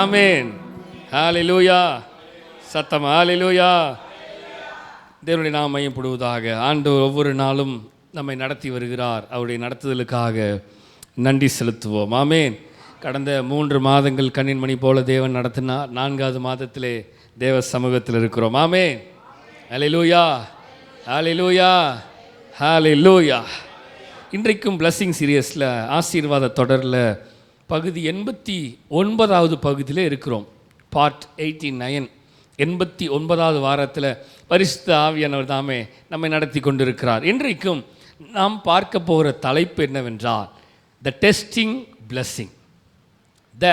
ஆமென். ஹalleluya. சத்தம் ஹalleluya. தேவனுடைய நாமம் மையப்படுவதாக. ஆண்டவர் ஒவ்வொரு நாளும் நம்மை நடத்தி வருகிறார். அவருடைய நடத்துதலுக்காக நன்றி செலுத்துவோம். ஆமென். கடந்த 3 மாதங்கள் கண்ணின் மணி போல தேவன் நடத்தினார். 4வது மாதத்திலே தேவ சமூகத்தில் இருக்கிறோம். ஆமென். ஹalleluya. ஹalleluya. ஹalleluya. இன்றைக்கும் பிளஸிங் சீரியஸில் ஆசீர்வாத தொடரில் பகுதி 89வது பகுதியில் இருக்கிறோம். பார்ட் 89. 89வது வாரத்தில் பரிசுத்த ஆவியானவர் தாமே நம்மை நடத்தி கொண்டிருக்கிறார். இன்றைக்கும் நாம் பார்க்க போகிற தலைப்பு என்னவென்றால் த டெஸ்டிங் பிளஸ்ஸிங். த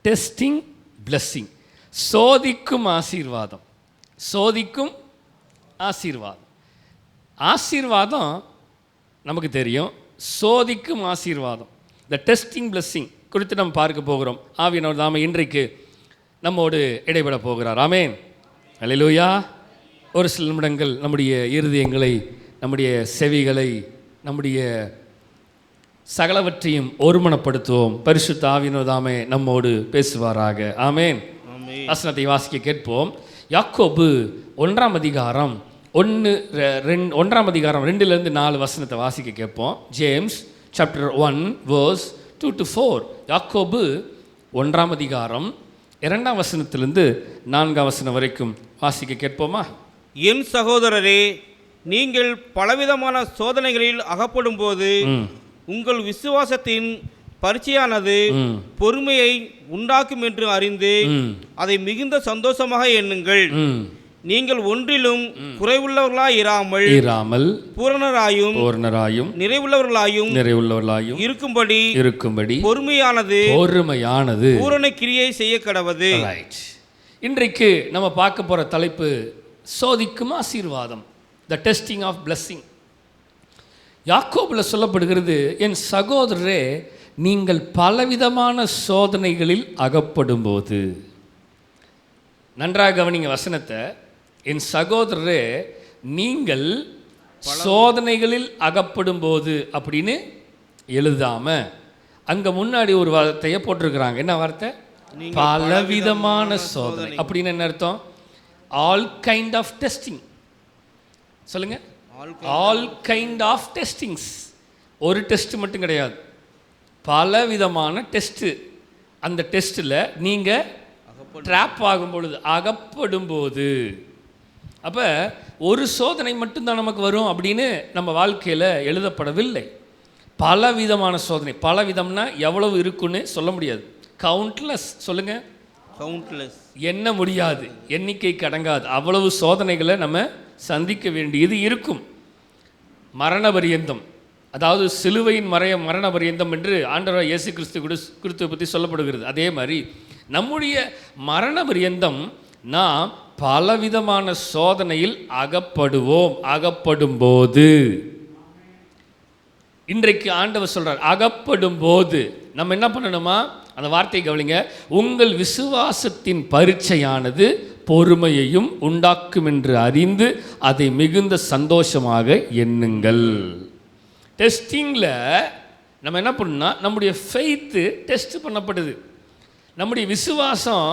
டெஸ்டிங் பிளஸ்ஸிங். சோதிக்கும் ஆசீர்வாதம். சோதிக்கும் ஆசீர்வாதம். ஆசீர்வாதம் நமக்கு தெரியும். சோதிக்கும் ஆசீர்வாதம், த டெஸ்டிங் பிளஸ்ஸிங் குறித்து நம்ம பார்க்க போகிறோம். ஆவியானவர் தாமே இன்றைக்கு நம்மோடு இடைபெற போகிறார். ஆமென். ஹல்லேலூயா. ஒரு சில நிமிடங்கள் நம்முடைய இருதயங்களை, நம்முடைய செவிகளை, நம்முடைய சகலவற்றையும் ஒருமனப்படுத்துவோம். பரிசுத்த ஆவியானவர் தாமே நம்மோடு பேசுவாராக. ஆமென். வசனத்தை வாசிக்க கேட்போம். யாக்கோபு 1ஆம் அதிகாரம் 1ஆம் அதிகாரம் 2-4 வசனத்தை வாசிக்க கேட்போம். James chapter 1 verse 2-4. யாக்கோபு 1ஆம் அதிகாரம் 2ஆம் வசனத்திலிருந்து 4ஆம் வசனம் வரைக்கும் வாசிக்க கேட்போமா? என் சகோதரரே, நீங்கள் பலவிதமான சோதனைகளில் அகப்படும் போது உங்கள் விசுவாசத்தின் பரீட்சையானது பொறுமையை உண்டாக்கும் என்று அறிந்து அதை மிகுந்த சந்தோஷமாக எண்ணுங்கள். நீங்கள் ஒன்றிலும் குறைவுள்ளவர்களாய் இராமல் பூரணராயும் நிறைவுள்ளவர்களாயும் இருக்கும்படி பொறுமையானது பூரண கிரியை செய்ய கடவது. இன்றைக்கு நம்ம பார்க்க போற தலைப்பு சோதிக்கும் ஆசீர்வாதம், த டெஸ்டிங் ஆஃப் பிளஸ்ஸிங். யாக்கோபுல சொல்லப்படுகிறது, என் சகோதரரே, நீங்கள் பலவிதமான சோதனைகளில் அகப்படும் போது. நன்றாக கவனிங்க வசனத்தை. என் சகோதரரே, நீங்கள் சோதனைகளில் அகப்படும் போது அப்படின்னு எழுதாம அங்க முன்னாடி ஒரு வார்த்தையை போட்டிருக்கிறாங்க. என்ன வார்த்தை? பலவிதமான சோதனை. அப்படின்னு என்ன அர்த்தம்? All kind of testing. சொல்லுங்க. All kind of testings. ஒரு டெஸ்ட் மட்டும் கிடையாது, பல விதமான டெஸ்ட்டு. அந்த டெஸ்ட்டில் நீங்கள் ட்ராப் ஆகும் பொழுது, அகப்படும் போது, அப்போ ஒரு சோதனை மட்டும்தான் நமக்கு வரும் அப்படின்னு நம்ம வாழ்க்கையில் எழுதப்படவில்லை. பல விதமான சோதனை. பல விதம்னா எவ்வளவு இருக்குன்னு சொல்ல முடியாது. கவுண்ட்லெஸ். சொல்லுங்க. கவுண்ட்லெஸ். எண்ண முடியாது, எண்ணிக்கைக்கு அடங்காது. அவ்வளவு சோதனைகளை நம்ம சந்திக்க வேண்டியது இருக்கும். மரண பரியந்தம், அதாவது சிலுவையின் மரண பரியந்தம் என்று ஆண்டவர் இயேசு கிறிஸ்துவை பற்றி சொல்லப்படுகிறது. அதே மாதிரி நம்முடைய மரண பரியந்தம் நாம் பலவிதமான சோதனையில் அகப்படும் போது, இன்றைக்கு ஆண்டவர் சொல்றார், அகப்படும் போது நம்ம என்ன பண்ணணுமா? அந்த வார்த்தையை கவனிங்க. உங்கள் விசுவாசத்தின் பரீட்சையானது பொறுமையையும் உண்டாக்கும் என்று அறிந்து அதை மிகுந்த சந்தோஷமாக எண்ணுங்கள். டெஸ்டிங்கில் நம்ம என்ன பண்ணணும்னா, நம்முடைய ஃபெய்த்து டெஸ்ட் பண்ணப்படுது. நம்முடைய விசுவாசம்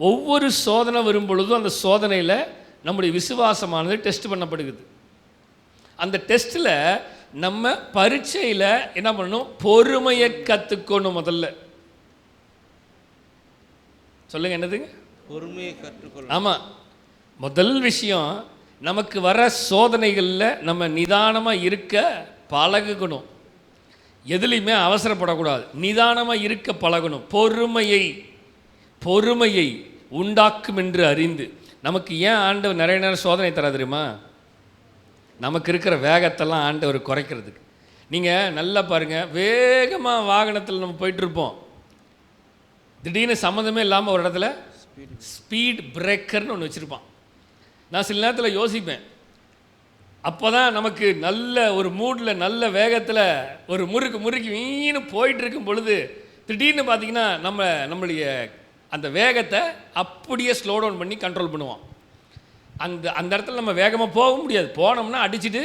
ஒவ்வொரு சோதனை வரும் பொழுதும் அந்த சோதனையில் நம்முடைய விசுவாசமானது டெஸ்ட் பண்ணப்படுகிறது. அந்த டெஸ்ட்டில் நம்ம பரீட்சையில் என்ன பண்ணணும்? பொறுமையை கற்றுக்கணும். முதல்ல சொல்லுங்க, என்னதுங்க? பொறுமையை கற்றுக்கொள்ள. ஆமாம், முதல் விஷயம், நமக்கு வர சோதனைகளில் நம்ம நிதானமாக இருக்க பழகணும். எதுலையுமே அவசரப்படக்கூடாது, நிதானமாக இருக்க பழகணும். பொறுமையை உண்டாக்கும் என்று அறிந்து. நமக்கு ஏன் ஆண்டவர் நிறைய நேரம் சோதனை தர தெரியுமா? நமக்கு இருக்கிற வேகத்தெல்லாம் ஆண்டவர் குறைக்கிறதுக்கு. நீங்கள் நல்லா பாருங்கள், வேகமாக வாகனத்தில் நம்ம போயிட்டுருப்போம். திடீர்னு சம்மந்தமே இல்லாமல் ஒரு இடத்துல ஸ்பீட் பிரேக்கர்னு ஒன்று வச்சுருப்பான். நான் சில நேரத்தில் யோசிப்பேன், அப்போ தான் நமக்கு நல்ல ஒரு மூடில் நல்ல வேகத்தில் ஒரு முறுக்கு வீணு போயிட்டுருக்கும் பொழுது திடீர்னு பார்த்திங்கன்னா நம்மளுடைய அந்த வேகத்தை அப்படியே ஸ்லோ டவுன் பண்ணி கண்ட்ரோல் பண்ணுவோம். அந்த இடத்துல நம்ம வேகமாக போக முடியாது, போனோம்னா அடிச்சுட்டு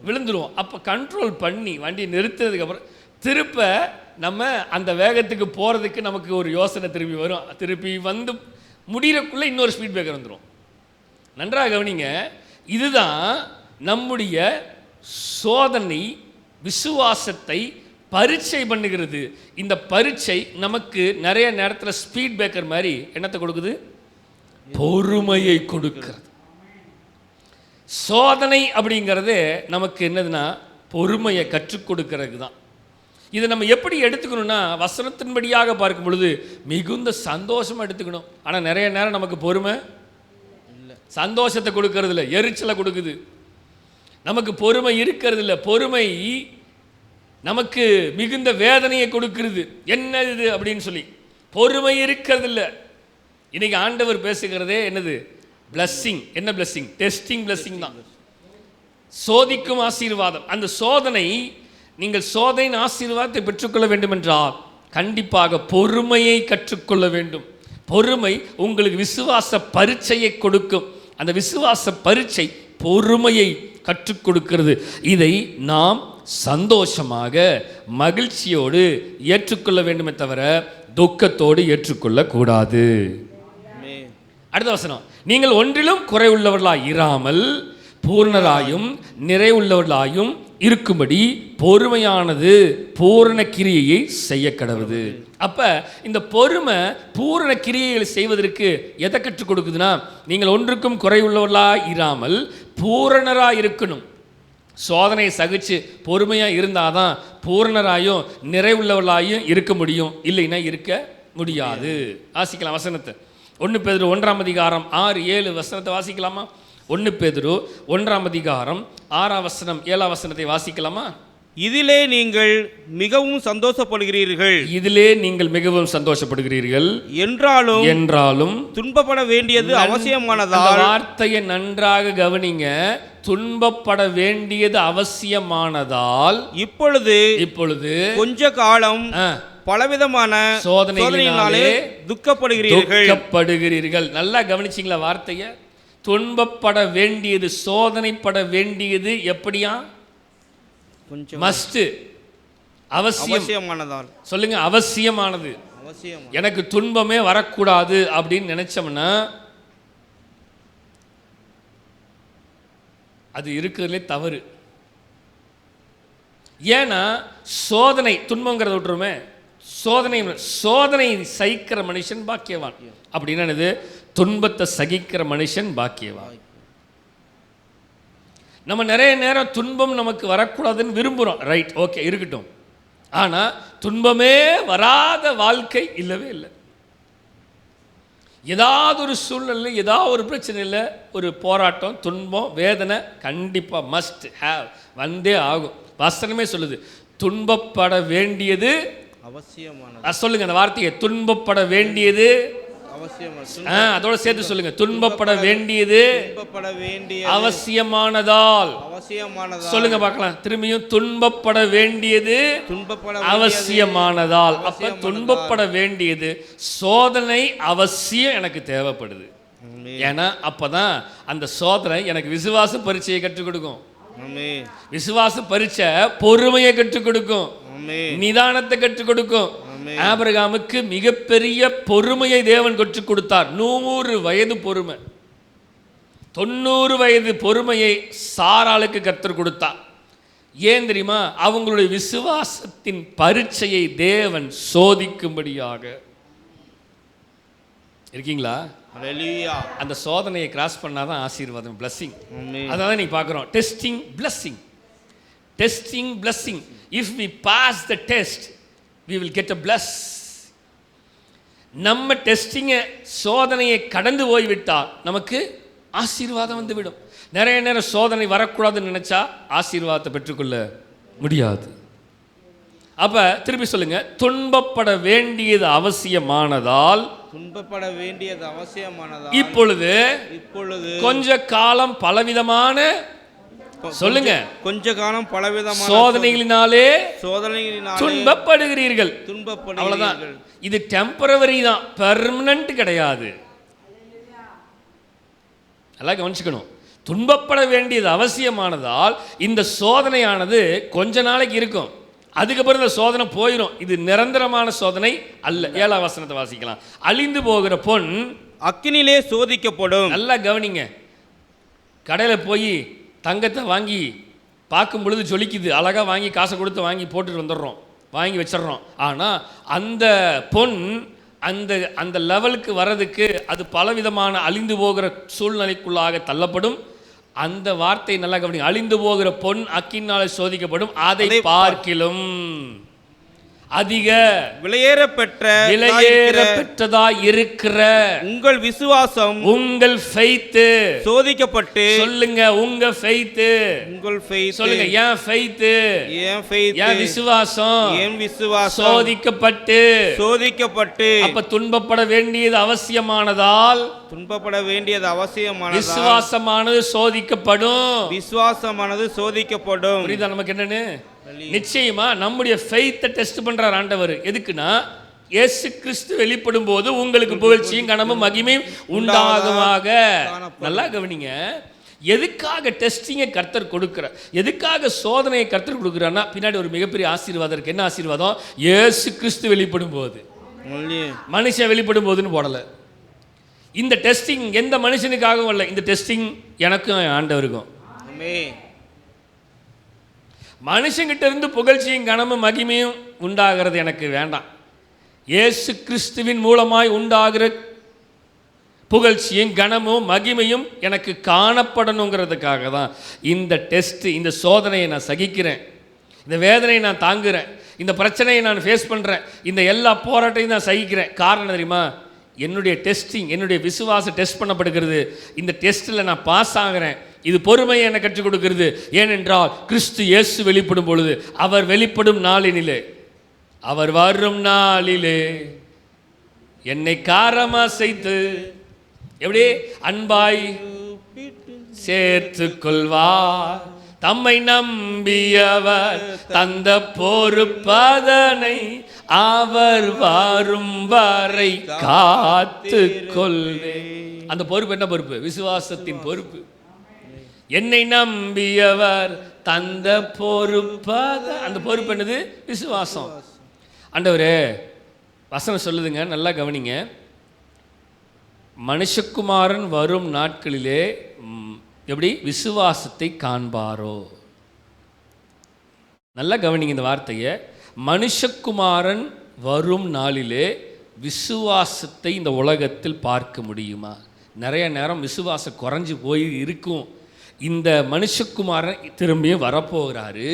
விழுந்துருவோம். அப்போ கண்ட்ரோல் பண்ணி வண்டி நிறுத்தினதுக்கப்புறம் திருப்ப நம்ம அந்த வேகத்துக்கு போகிறதுக்கு நமக்கு ஒரு யோசனை திருப்பி வரும். திருப்பி வந்து முடிகிறக்குள்ளே இன்னொரு ஸ்பீட் பிரேக்கர் வந்துடும். நன்றாக கவனிங்க. இதுதான் நம்முடைய சோதனை விசுவாசத்தை பரீட்சை பண்ணுகிறது. இந்த பரீட்சை நமக்கு நிறைய நேரத்தில் ஸ்பீட் பிரேக்கர் மாதிரி என்னத்தை கொடுக்குது? பொறுமையை கொடுக்கிறது. சோதனை அப்படிங்கிறது நமக்கு என்னதுன்னா பொறுமையை கற்றுக் கொடுக்கறது தான். இதை நம்ம எப்படி எடுத்துக்கணும்னா வசனத்தின்படியாக பார்க்கும் பொழுது மிகுந்த சந்தோஷமாக எடுத்துக்கணும். ஆனால் நிறைய நேரம் நமக்கு பொறுமை இல்லை, சந்தோஷத்தை கொடுக்கறது இல்லை, எரிச்சலை கொடுக்குது. நமக்கு பொறுமை இருக்கிறது இல்லை, பொறுமை நமக்கு மிகுந்த வேதனையை கொடுக்கிறது. என்ன இது அப்படின்னு சொல்லி பொறுமை இருக்கிறது இல்லை. இன்னைக்கு ஆண்டவர் பேசுகிறதே என்னது? பிளஸ்ஸிங். என்ன பிளஸ்ஸிங்? டெஸ்டிங் பிளஸ்ஸிங் தான். சோதிக்கும் ஆசீர்வாதம். அந்த சோதனை, நீங்கள் சோதனையின் ஆசீர்வாதத்தை பெற்றுக்கொள்ள வேண்டும் என்றால் கண்டிப்பாக பொறுமையை கற்றுக்கொள்ள வேண்டும். பொறுமை உங்களுக்கு விசுவாச பரீட்சையை கொடுக்கும். அந்த விசுவாச பரீட்சை பொறுமையை கற்றுக் கொடுக்கிறது. இதை நாம் சந்தோஷமாக மகிழ்ச்சியோடு ஏற்றுக்கொள்ள வேண்டுமே தவிர துக்கத்தோடு ஏற்றுக்கொள்ளக்கூடாது. அடுத்த வசனம், நீங்கள் ஒன்றிலும் குறை உள்ளவர்களாய் இராமல் பூர்ணராயும் நிறைவுள்ளவர்களாயும் இருக்கும்படி பொறுமையானது பூரண கிரியையை செய்ய கடவுது. அப்ப இந்த பொறுமை பூரண கிரியைகளை செய்வதற்கு எதை கற்றுக் கொடுக்குதுன்னா, நீங்கள் ஒன்றுக்கும் குறைவுள்ளவர்களாய் இராமல் பூரணராய் இருக்கணும். சோதனையை சகிச்சு பொறுமையாக இருந்தால் தான் பூரணராயும் நிறைவுள்ளவர்களாயும் இருக்க முடியும். இல்லைன்னா இருக்க முடியாது. வாசிக்கலாம் வசனத்தை. 1 பேதுரு 1ஆம் அதிகாரம் 6-7 வசனத்தை வாசிக்கலாமா? 1 பேதுரு 1ஆம் அதிகாரம் 6ஆம் வசனம் 7ஆம் வசனத்தை வாசிக்கலாமா? இதிலே நீங்கள் மிகவும் சந்தோஷப்படுகிறீர்கள். இதிலே நீங்கள் மிகவும் சந்தோஷப்படுகிறீர்கள். என்றாலும் துன்பப்பட வேண்டியது அவசியமானதால். வார்த்தையை நன்றாக கவனிங்க. துன்பப்பட வேண்டியது அவசியமானதால் இப்பொழுது கொஞ்ச காலம் பலவிதமான சோதனையினாலே துக்கப்படுகிறீர்கள். நல்லா கவனிச்சிங்களா வார்த்தையை? துன்பப்பட வேண்டியது, சோதனைப்பட வேண்டியது எப்படியா? மஸ்ட், அவசியமானதால். சொல்லுங்க, அவசியமானது. எனக்கு துன்பமே வரக்கூடாது அப்படின்னு நினைச்சோம்னா அது இருக்கிறதுலே தவறு. ஏன்னா சோதனை, துன்பங்கிறத விட்டுருமே, சோதனை சகிக்கிற மனுஷன் பாக்கியவான். அப்படின்னா என்னது? துன்பத்தை சகிக்கிற மனுஷன் பாக்கியவான். நம்ம நிறைய நேரம் துன்பம் நமக்கு வரக்கூடாதுன்னு விரும்புகிறோம். ரைட், ஓகே, இருக்கட்டும். ஆனால் துன்பமே வராத வாழ்க்கை இல்லவே இல்லை. ஏதாவது ஒரு சூழ்நிலை, ஏதாவது ஒரு பிரச்சனையில் ஒரு போராட்டம், துன்பம், வேதனை கண்டிப்பாக மஸ்ட் ஹேவ் வந்தே ஆகும். வசனமே சொல்லுது துன்பப்பட வேண்டியது அவசியமானது. சொல்லுங்க அந்த வார்த்தையை, துன்பப்பட வேண்டியது அதோட சேர்த்து சொல்லுங்க, துன்பப்பட வேண்டியது அவசியமானதால். சொல்லுங்க பார்க்கலாம் திரும்பியும், துன்பப்பட வேண்டியது அவசியமானதால். அப்ப துன்பப்பட வேண்டியது, சோதனை அவசியம் எனக்கு தேவைப்படுது. ஏன்னா அப்பதான் அந்த சோதனை எனக்கு விசுவாச பரீட்சையை கற்றுக் கொடுக்கும். விசுவாச பரீட்சை பொறுமையை கற்றுக் கொடுக்கும், நிதானத்தை கற்றுக் கொடுக்கும். ஆபிரகாமுக்கு மிகப்பெரிய பொறுமையை தேவன் கற்றுக் கொடுத்தார். 100 வயது பொறுமை, 90 வயது பொறுமையை சாராளுக்கு கற்றுக் கொடுத்தார். ஏன் தெரியுமா? அவங்களுடைய விசுவாசத்தின் பரீட்சையை தேவன் சோதிக்கும்படியாக. இருக்கீங்களா? அந்த சோதனையை கிராஸ் பண்ணாதான் ஆசீர்வாதம், பிளஸிங். அதான் நீ பார்க்குறோம், testing blessing, testing blessing. If we pass the test we will get a bless. நம்ம டெஸ்டிங்கை, சோதனையை கடந்து போய்விட்டால் நமக்கு ஆசீர்வாதம் வந்து விடும். நிறைய நேரம் சோதனை வரக்கூடாதுன்னு நினைச்சா ஆசீர்வாதத்தை பெற்றுக்கொள்ள முடியாது. அப்ப திருப்பி சொல்லுங்க, துன்பப்பட வேண்டியது அவசியமானதால். இப்பொழுது கொஞ்ச காலம் பலவிதமான, சொல்லுங்க, கொஞ்ச காலம் பலவிதமான சோதனைகளினாலே துன்பப்படுகிறீர்கள். அவ்வளவுதான். இது டெம்பரவரி தான், பெர்மனன்ட் கிடையாது. எல்லாம் கவனிச்சுக்கணும். துன்பப்பட வேண்டியது அவசியமானதால் இந்த சோதனையானது கொஞ்ச நாளைக்கு இருக்கும். அதுக்கப்புறம் இந்த சோதனை போயிடும். இது நிரந்தரமான சோதனை அல்ல. 7ஆம் வசனத்தை வாசிக்கலாம். அழிந்து போகிற பொன் அக்கினிலே சோதிக்கப்படும். நல்லா கவனிங்க. கடையில் போய் தங்கத்தை வாங்கி பார்க்கும் பொழுது ஜொலிக்குது, அழகாக வாங்கி காசை கொடுத்து வாங்கி போட்டுட்டு வந்துடுறோம், வாங்கி வச்சிடறோம். ஆனால் அந்த பொன் அந்த அந்த லெவலுக்கு வர்றதுக்கு அது பலவிதமான அழிந்து போகிற சூழ்நிலைக்குள்ளாக தள்ளப்படும். அந்த வார்த்தை நல்லா கவனிங்க. அழிந்து போகிற பொன் அக்கினியால் சோதிக்கப்படும், அதை பார்க்கிலும் அதிக விலையேறப்பெற்றதா இருக்கிற உங்கள் விசுவாசம், உங்கள் ஃபெய்த் சோதிக்கப்பட்டு, சொல்லுங்க உங்க ஃபெய்த், உங்கள் ஃபெய்த் சொல்லுங்க என் ஃபெய்த், என் ஃபெய்த், என் விசுவாசம், என் விசுவாசம் சோதிக்கப்பட்டு. அப்ப துன்பப்பட வேண்டியது அவசியமானதால், துன்பப்பட வேண்டியது அவசியமானதால் விசுவாசமானது சோதிக்கப்படும். விசுவாசமானது சோதிக்கப்படும். புரியுதா நமக்கு என்னன்னு? நிச்சயமா நம்முடைய ஃபெய்த்தை டெஸ்ட் பண்றார் ஆண்டவர். எதுக்குன்னா இயேசு கிறிஸ்து வெளிப்படும் போது உங்களுக்கு புகழ்ச்சியும் கனமும் மகிமையும் உண்டாகுமாக. நல்லா கவனிங்க. எதுக்காக டெஸ்டிங்கை கர்த்தர் கொடுக்கிறார், எதுக்காக சோதனையை கர்த்தர் கொடுக்கிறார்னா பின்னாடி ஒரு மிகப்பெரிய ஆசீர்வாதம் இருக்கு. என்ன ஆசீர்வாதம்? இயேசு கிறிஸ்து வெளிப்படும் போது, மனுஷன் வெளிப்படும் போதுன்னு போடல. இந்த டெஸ்டிங் எந்த மனுஷனுக்காகவும் இல்லை, இந்த டெஸ்டிங் எனக்கும் ஆண்டவருக்கும். மனுஷங்கிட்ட இருந்து புகழ்ச்சியும் கனமும் மகிமையும் உண்டாகிறது எனக்கு வேண்டாம். இயேசு கிறிஸ்துவின் மூலமாய் உண்டாகிற புகழ்ச்சியும் கனமும் மகிமையும் எனக்கு காணப்படணுங்கிறதுக்காக தான் இந்த டெஸ்ட், இந்த சோதனையை நான் சகிக்கிறேன், இந்த வேதனையை நான் தாங்குகிறேன், இந்த பிரச்சனையை நான் ஃபேஸ் பண்ணுறேன், இந்த எல்லா போராட்டையும் நான் சகிக்கிறேன். காரணம் தெரியுமா? என்னுடைய டெஸ்டிங், என்னுடைய விசுவாசம் டெஸ்ட் பண்ணப்படுகிறது. இந்த டெஸ்ட்டில் நான் பாஸ் ஆகிறேன். இது பொறுமையை என்னை கற்றுக் கொடுக்கிறது. ஏனென்றால் கிறிஸ்து இயேசு வெளிப்படும் பொழுது, அவர் வெளிப்படும் நாளினிலே, அவர் வரும் நாளிலே என்னை காரமா செய்து எப்படி அன்பாய் சேர்த்து கொள்வார். தம்மை நம்பியவர் தந்த பொறுப்பதனை அவர் வரும் வரை காத்து கொள்வே. அந்த பொறுப்பு என்ன பொறுப்பு? விசுவாசத்தின் பொறுப்பு. என்னை நம்பியவர் தந்த பொறுப்பு, அந்த பொறுப்பு என்னது? விசுவாசம். ஆண்டவரே, வசனம் சொல்லுதுங்க, நல்லா கவனிங்க. மனுஷகுமாரன் வரும் நாட்களிலே எப்படி விசுவாசத்தை காண்பாரோ. நல்லா கவனிங்க இந்த வார்த்தையை. மனுஷகுமாரன் வரும் நாளிலே விசுவாசத்தை இந்த உலகத்தில் பார்க்க முடியுமா? நிறைய நேரம் விசுவாசம் குறைஞ்சி போய் இருக்கும். இந்த மனுஷகுமாரன் திரும்பியும் வரப்போகிறாரு.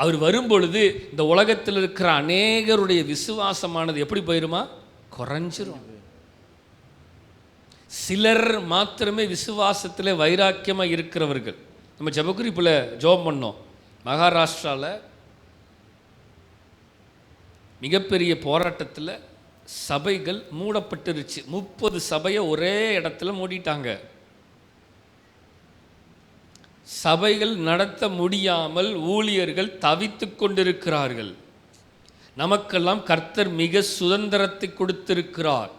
அவர் வரும்பொழுது இந்த உலகத்தில் இருக்கிற அநேகருடைய விசுவாசமானது எப்படி போயிருமா? குறைஞ்சிரும். சிலர் மாத்திரமே விசுவாசத்தில் வைராக்கியமாக இருக்கிறவர்கள். நம்ம ஜெபக்குறிப்பில் ஜெபம் பண்ணோம். மகாராஷ்டிராவில் மிகப்பெரிய போராட்டத்தில் சபைகள் மூடப்பட்டுருச்சு. 30 சபையை ஒரே இடத்துல மூடிட்டாங்க. சபைகள் நடத்த முடியாமல் ஊழியர்கள் தவித்து கொண்டிருக்கிறார்கள். நமக்கெல்லாம் கர்த்தர் மிக சுதந்திரத்தை கொடுத்திருக்கிறார்.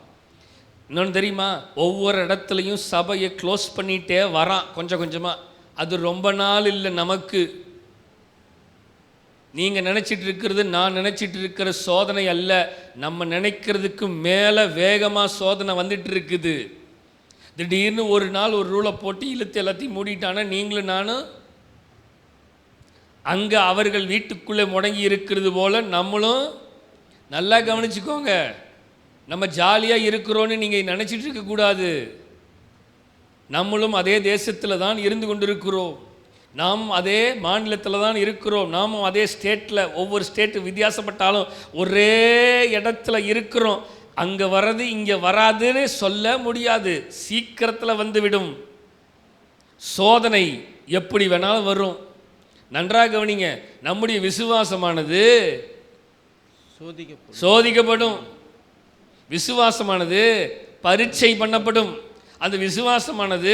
இன்னொன்று தெரியுமா? ஒவ்வொரு இடத்துலையும் சபையை க்ளோஸ் பண்ணிகிட்டே வரான் கொஞ்சம் கொஞ்சமாக. அது ரொம்ப நாள் இல்லை நமக்கு. நீங்கள் நினச்சிட்டு இருக்கிறது, நான் நினச்சிட்டு இருக்கிற சோதனை அல்ல. நம்ம நினைக்கிறதுக்கு மேலே வேகமாக சோதனை வந்துட்டு இருக்குது. திடீர்னு ஒரு நாள் ஒரு ரூலை போட்டு இழுத்து எல்லாத்தையும் மூடிட்டானா நீங்களும் நானும் அங்கே அவர்கள் வீட்டுக்குள்ளே முடங்கி இருக்கிறது போல் நம்மளும். நல்லா கவனிச்சுக்கோங்க. நம்ம ஜாலியாக இருக்கிறோன்னு நீங்கள் நினச்சிட்டு இருக்கக்கூடாது. நம்மளும் அதே தேசத்தில் தான் இருந்து கொண்டிருக்கிறோம். நாம் அதே மாநிலத்தில் தான் இருக்கிறோம். நாமும் அதே ஸ்டேட்டில், ஒவ்வொரு ஸ்டேட்டு வித்தியாசப்பட்டாலும் ஒரே இடத்துல இருக்கிறோம். அங்கே வர்றது இங்கே வராதுன்னு சொல்ல முடியாது. சீக்கிரத்தில் வந்துவிடும். சோதனை எப்படி வேணாலும் வரும். நன்றாக கவனிங்க. நம்முடைய விசுவாசமானது சோதிக்கப்படும். விசுவாசமானது பரீட்சை பண்ணப்படும். அந்த விசுவாசமானது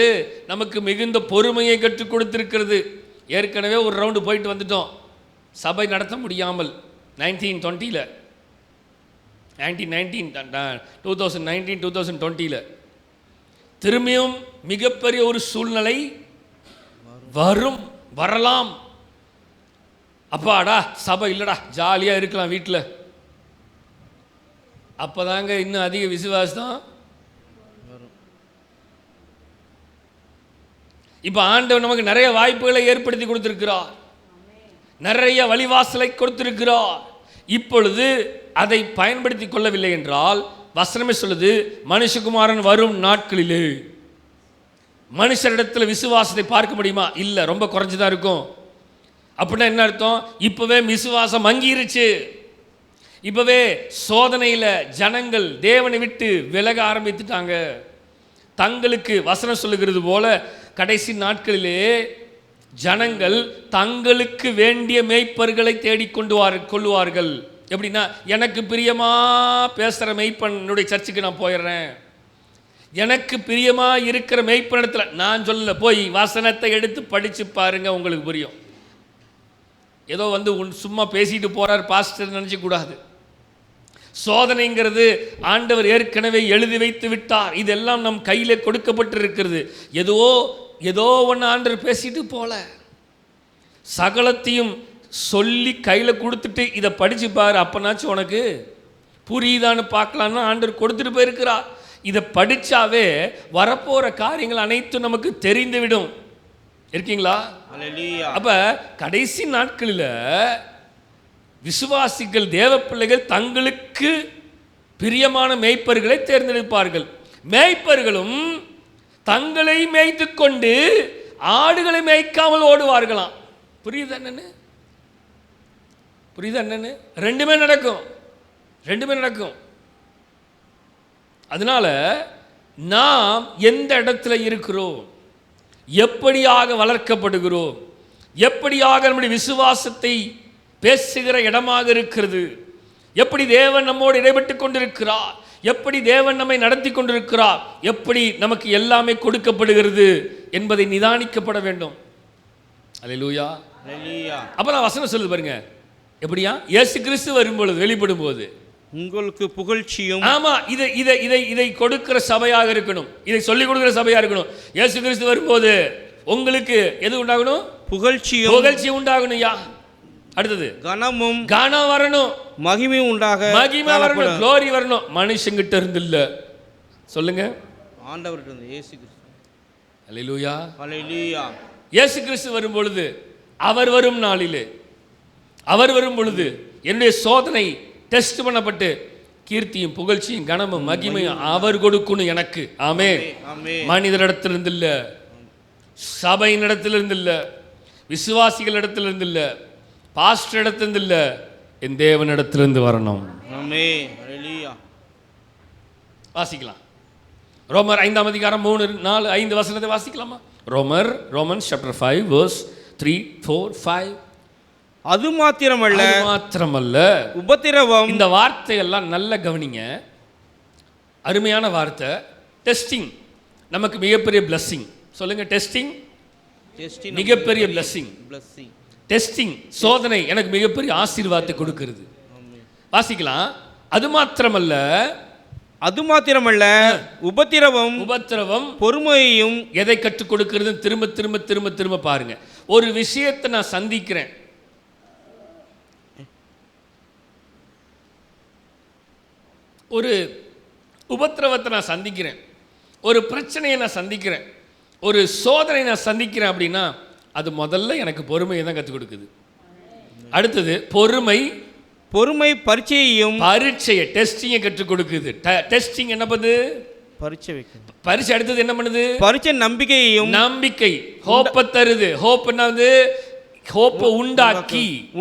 நமக்கு மிகுந்த பொறுமையை கற்றுக் கொடுத்திருக்கிறது. ஏற்கனவே ஒரு ரவுண்டு போயிட்டு வந்துட்டோம். சபை நடத்த முடியாமல் 1920 2020 திரும்பியும் மிகப்பெரிய ஒரு சூழ்நிலை வரலாம். அப்பாடா சபை இல்லைடா ஜாலியாக இருக்கலாம் வீட்டில், அப்போதாங்க இன்னும் அதிக விசுவாசம். இப்போ ஆண்டவர் நமக்கு நிறைய வாய்ப்புகளை ஏற்படுத்தி கொடுத்திருக்கிறார், நிறைய வழிவாசலை கொடுத்திருக்கிறார். இப்பொழுது அதை பயன்படுத்தி கொள்ளவில்லை என்றால் வசனமே சொல்லுது, மனுஷகுமாரன் வரும் நாட்களிலே மனுஷரிடத்தில் விசுவாசத்தை பார்க்க முடியுமா? இல்லை, ரொம்ப குறைஞ்சுதான் இருக்கும். அப்படின்னா என்ன அர்த்தம்? இப்போவே விசுவாசம் மங்கிருச்சு. இப்போவே சோதனையில் ஜனங்கள் தேவனை விட்டு விலக ஆரம்பித்துட்டாங்க. தங்களுக்கு வசனம் சொல்லுகிறது போல கடைசி நாட்களிலே ஜனங்கள் தங்களுக்கு வேண்டிய மேய்ப்பர்களை தேடிக்கொண்டு கொள்ளுவார்கள். எப்படின்னா, எனக்கு பிரியமா பேசுகிற மெய்ப்பனுடைய சர்ச்சுக்கு நான் போயிடுறேன், எனக்கு பிரியமா இருக்கிற மெய்ப்பனிடத்தில் நான் சொல்லல, போய் வசனத்தை எடுத்து படித்து பாருங்க, உங்களுக்கு புரியும். ஏதோ வந்து சும்மா பேசிட்டு போறார் பாஸ்டர் நினைச்ச கூடாது. சோதனைங்கிறது ஆண்டவர் ஏற்கனவே எழுதி வைத்து விட்டார். இதெல்லாம் நம் கையிலே கொடுக்கப்பட்டிருக்கிறது. ஏதோ ஒன்று ஆண்டவர் பேசிட்டு போல, சகலத்தையும் சொல்லி கையில் கொடுத்துட்டு இதை படிச்சு பாரு, அப்பனாச்சும் உனக்கு புரியுதான்னு பார்க்கலான்னு ஆண்டவர் கொடுத்துட்டு போயிருக்கிறார். இதை படித்தாவே வரப்போகிற காரியங்கள் அனைத்தும் நமக்கு தெரிந்துவிடும். இருக்கீங்களா? அப்ப கடைசி நாட்களில் விசுவாசிகள் தேவ பிள்ளைகள் தங்களுக்கு பிரியமான மேய்ப்பர்களை தேர்ந்தெடுப்பார்கள். மேய்ப்பர்களும் தங்களை மேய்த்து கொண்டு ஆடுகளை மேய்க்காமல் ஓடுவார்களாம். புரியுது என்னன்னு? ரெண்டுமே நடக்கும். அதனால நாம் எந்த இடத்துல இருக்கிறோம், எப்படியாக வளர்க்கப்படுகிறோம், எப்படியாக நம்முடைய விசுவாசத்தை பேசுகிற இடமாக இருக்கிறது, எப்படி தேவன் நம்மோடு இடைப்பட்டு கொண்டிருக்கிறார், எப்படி தேவன் நம்மை நடத்தி கொண்டிருக்கிறார், எப்படி நமக்கு எல்லாமே கொடுக்கப்படுகிறது என்பதை நிதானிக்கப்பட வேண்டும். அல்லேலூயா. அப்பதான் வசனம் சொல்லுது பாருங்க, எப்படியா? இயேசு கிறிஸ்து வரும்பொழுது, வெளிப்படும் போது உங்களுக்கு புகழ்ச்சியும். ஆமா, இதை கொடுக்கிற சபையாக இருக்கணும், இதை சொல்லிக் கொடுக்கிற சபையா இருக்கணும். இயேசு கிறிஸ்து வரும்போது உங்களுக்கு எது உண்டாகணும்? புகழ்ச்சி உண்டாகணும். யா அடுத்தது கனம் வரணும், மகிமை வரணும், க்ளோரி வரணும். மனுஷங்கிட்ட இருந்து இல்ல, சொல்லுங்க, ஆண்டவர்கிட்ட இருந்து. இயேசு கிறிஸ்து. அல்லேலூயா. அல்லேலூயா. இயேசு கிறிஸ்து வரும் பொழுது, அவர் வரும் நாளிலே, அவர் வரும் பொழுது என்னுடைய சோதனை டெஸ்ட் பண்ணப்பட்டு கீர்த்தியும் புகழ்ச்சியும் கனமும் மகிமையும் அவர் கொடுக்கணும் எனக்கு. ஆமென். மனிதரிடத்திலிருந்து இல்ல, சபையினிடத்திலிருந்து இல்ல, விசுவாசிகளிடத்திலிருந்து இல்ல, பாஸ்டர் இடத்திலிருந்து இல்ல, என் தேவனிடத்திலிருந்து வரணும். ஆமென். அல்லேலூயா. வாசிக்கலாம். ரோமர் 5 அதிகாரம் 3, 4, 5 வசனத்தை வாசிக்கலாமா? Romans chapter 5 verse 3, 4, 5. அது மாத்திரமல்ல உபத்திரவம். இந்த வார்த்தையெல்லாம் நல்ல கவனிங்க, அருமையான வார்த்தை. டெஸ்டிங் நமக்கு மிகப்பெரிய பிளஸ்ஸிங். சொல்லுங்க, டெஸ்டிங் மிகப்பெரிய பிளஸ்ஸிங். டெஸ்டிங் சோதனை எனக்கு மிகப்பெரிய ஆசீர்வாதத்தை கொடுக்கிறது. வாசிக்கலாம். அது மாத்திரமல்ல உபத்திரவம் பொறுமையையும் எதை கற்றுக் கொடுக்கிறது? திரும்ப திரும்ப திரும்ப திரும்ப பாருங்க. ஒரு விஷயத்தை நான் சந்திக்கிறேன், ஒரு உபத்திரவத்தை நான் சந்திக்கிறேன், ஒரு பிரச்சனையை நான் சந்திக்கிறேன், ஒரு சோதனை நான் சந்திக்கிறேன் அப்படின்னா அது முதல்ல எனக்கு பொறுமையை தான் கற்றுக் கொடுக்குது. அடுத்தது பொறுமை பரீட்சையை டெஸ்டிங்கை கற்றுக் கொடுக்குது. டெஸ்டிங் என்ன பண்ணுது? பரீட்சை. அடுத்தது என்ன பண்ணுது? பரீட்சை நம்பிக்கை ஹோப்பை தருது. ஹோப்னா வந்து ஹோப்பை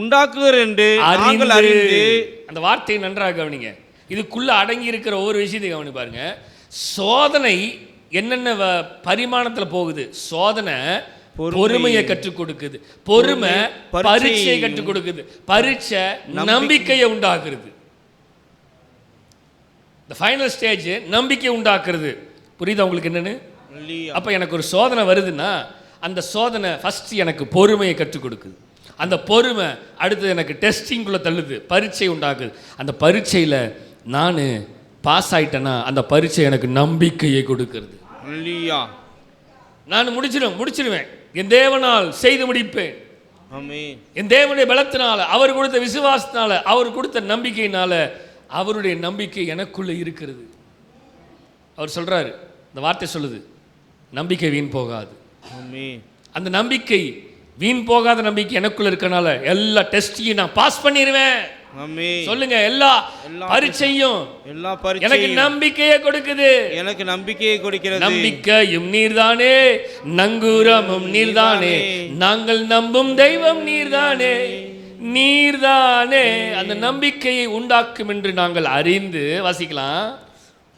உண்டாக்குகிற என்று நாங்கள் அறிந்து. அந்த வார்த்தையை நன்றாக கவனிங்க. இதுக்குள்ள அடங்கி இருக்கிற ஒவ்வொரு விஷயத்தையும் கவனி பாருங்க. சோதனை என்னென்ன பரிமாணத்தில் போகுது? சோதனை பொறுமையை கற்றுக் கொடுக்குது, பொறுமை பரீட்சையை கற்றுக் கொடுக்குது, பரீட்சை நம்பிக்கையை உண்டாக்குறது. இந்த ஃபைனல் ஸ்டேஜ் நம்பிக்கை உண்டாக்குறது. புரியுதா உங்களுக்கு என்னன்னு? அப்ப எனக்கு ஒரு சோதனை வருதுன்னா அந்த சோதனை ஃபர்ஸ்ட் எனக்கு பொறுமையை கற்றுக் கொடுக்குது. அந்த பொறுமை அடுத்தது எனக்கு டெஸ்டிங்குள்ள தள்ளுது, பரீட்சை உண்டாக்குது. அந்த பரீட்சையில் நான் பாஸ் ஆயிட்டேன்னா அந்த பரீட்சை எனக்கு நம்பிக்கையை கொடுக்கிறது. நான் முடிச்சிருவேன், என் தேவனால் செய்து முடிப்பேன். ஆமென். என் தேவனுடைய பலத்தினால, அவர் கொடுத்த விசுவாசத்தினால, அவர் கொடுத்த நம்பிக்கையினால, அவருடைய நம்பிக்கை எனக்குள்ள இருக்கிறது. அவர் சொல்றாரு, இந்த வார்த்தை சொல்லுது, நம்பிக்கை வீண் போகாது. ஆமென். அந்த நம்பிக்கை வீண் போகாத நம்பிக்கை எனக்குள்ள இருக்கனால எல்லா டெஸ்டையும் நான் பாஸ் பண்ணிடுவேன். ஆமென். சொல்லுங்க, எல்லா பரீட்சையும் எல்லா எனக்கு பரீட்சையும் நம்பிக்கையை கொடுக்குது. எனக்கு நம்பிக்கையை கொடுக்கிறது. நம்பிக்கையும் நீர்தானே, நங்கூரமும் நீர்தானே, நாங்கள் நம்பும் தெய்வம் நீர்தானே, நீர்தானே அந்த நம்பிக்கையை உண்டாக்கும் என்று நாங்கள் அறிந்து. வாசிக்கலாம்.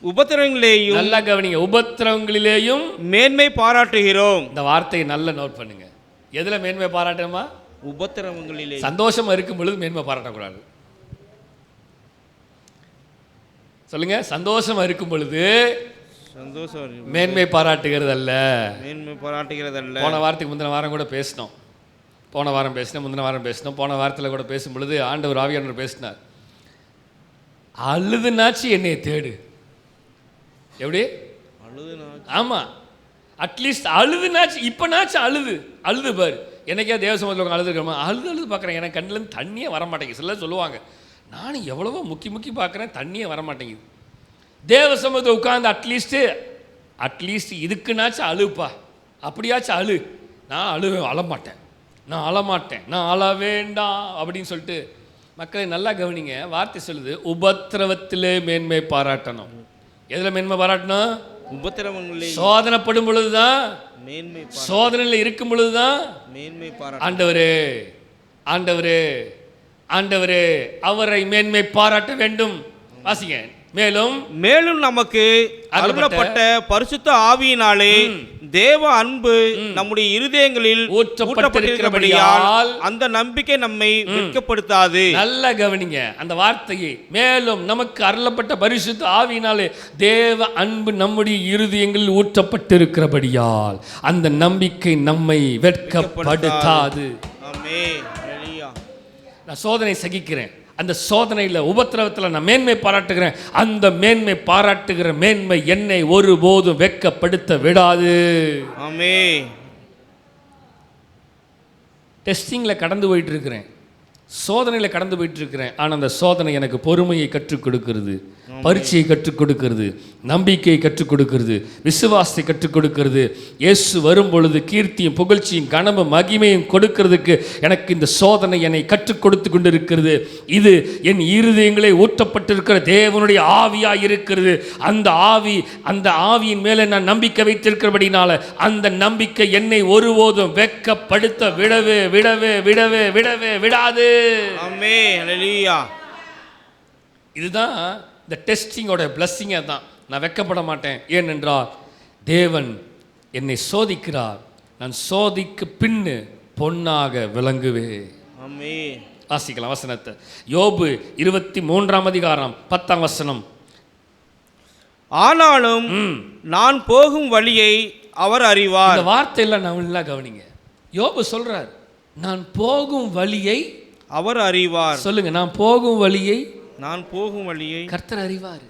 உபத்திரவங்களிலேயும், நல்லா கவனிங்க, உபத்திரவங்களிலேயும் மேன்மை பாராட்டுகிறோம். இந்த வார்த்தையை நல்ல நோட் பண்ணுங்க. எதுல மேன்மை பாராட்டணுமா? உபத்திரவங்களிலே. சந்தோஷமா இருக்கும் பொழுது மேன்மை பாராட்டக்கூடாது. சொல்லுங்க, சந்தோஷமா இருக்கும் பொழுது சந்தோஷம் மேன்மை பாராட்டுகிறது அல்ல. மேன்மை பாராட்டுகிறது அல்ல. போன வாரத்துக்கு முந்தின வாரம் கூட பேசினோம். போன வாரம் பேசினோம், முந்தின வாரம் பேசினோம். போன வாரத்தில் கூட பேசும் பொழுது ஆண்டவர் ஆவியானவர் பேசினார். அழுதுனாச்சு என்னை தேடு. எப்படி? ஆமா, அட்லீஸ்ட் அழுதுனாச்சு. இப்போனாச்சும் அழுது பாரு. எனக்கே தேவ சமூகத்தில் அழுதுருக்கோமா? அழுது பார்க்குறேன், எனக்கு கண்ணிலேருந்து தண்ணியே வர மாட்டேங்குது. சிலர் சொல்லுவாங்க, நானும் எவ்வளவோ முக்கி பார்க்குறேன், தண்ணியே வர மாட்டேங்குது. தேவ சமூகத்தை உட்காந்து அட்லீஸ்ட் இதுக்குனாச்சும் அழுப்பா, அப்படியாச்சும் அழு. நான் அழமாட்டேன், நான் அழ வேண்டாம் அப்படின்னு சொல்லிட்டு. மக்களை நல்லா கவனிங்க, வார்த்தை சொல்லுது, உபத்திரவத்திலே மேன்மை பாராட்டணும். எதில் மேன்மை பாராட்டணும்? உபத்திரவங்களிலே. சோதனைப்படும் பொழுதுதான் மேன்மை, சோதனையில் இருக்கும் பொழுதுதான் மேன்மை பாராட்ட. ஆண்டவரே அவரை மேன்மை பாராட்ட வேண்டும். வாசிங்க. மேலும் நமக்கு அருளப்பட்ட பரிசுத்த ஆவியினாலே தேவ அன்பு நம்முடைய இருதயங்களில் ஊற்றப்பட்டிருக்கிறபடியால் அந்த நம்பிக்கை நம்மை வெட்கப்படுத்தாது. நல்லா கவனிங்க அந்த வார்த்தையை. மேலும் நமக்கு அருளப்பட்ட பரிசுத்த ஆவியினாலே தேவ அன்பு நம்முடைய இருதயங்களில் ஊற்றப்பட்டிருக்கிறபடியால் அந்த நம்பிக்கை நம்மை வெட்கப்படுத்தாது. ஆமென். நான் சோதனை சகிக்கிறேன், அந்த சோதனையில் உபத்திரவத்தில் நான் மேன்மை பாராட்டுகிறேன். அந்த மேன்மை பாராட்டுகிற மேன்மை என்னை ஒருபோதும் வெட்கப்படுத்த விடாது. ஆமென். டெஸ்டிங்கில் கடந்து போயிட்டு இருக்கிறேன், சோதனையில் கடந்து போயிட்டு இருக்கிறேன். ஆனால் அந்த சோதனை எனக்கு பொறுமையை கற்றுக் கொடுக்கிறது, பரீட்சையை கற்றுக் கொடுக்கிறது, நம்பிக்கையை கற்றுக் கொடுக்கிறது, விசுவாசத்தை கற்றுக் கொடுக்கிறது. இயேசு வரும் பொழுது கீர்த்தியும் புகழ்ச்சியும் கனமும் மகிமையும் கொடுக்கிறதுக்கு எனக்கு இந்த சோதனை என்னை கற்றுக் கொடுத்து கொண்டிருக்கிறது. இது என் இருதயங்களே ஊற்றப்பட்டிருக்கிற தேவனுடைய ஆவியாக இருக்கிறது. அந்த ஆவியின் மேலே நான் நம்பிக்கை வைத்திருக்கிறபடினால அந்த நம்பிக்கை என்னை ஒருபோதும் வெட்கப்படுத்த விடாது. ஆமென். ஹல்லேலூயா. இதுதான் இந்த டெஸ்டிங்கோட பிளஸ்ஸிங்கே தான். நான் வெட்கப்பட மாட்டேன். ஏனென்றால் தேவன் என்னை சோதிக்கிறார், நான் சோதிக்கு பின்னு பொன்னாக விளங்குவே. ஆமென். வாசிக்கலாம் வசனத்தை. யோபு 23ஆம் அதிகாரம் 10ஆம் வசனம். ஆனாலும் நான் போகும் வழியை அவர் அறிவார். இந்த வார்த்தையெல்லாம் நல்லா கவனிங்க. யோபு சொல்றார், நான் போகும் வழியை அவர் அறிவார். சொல்லுங்க, நான் போகும் வழியை கர்த்தர் அறிவார்.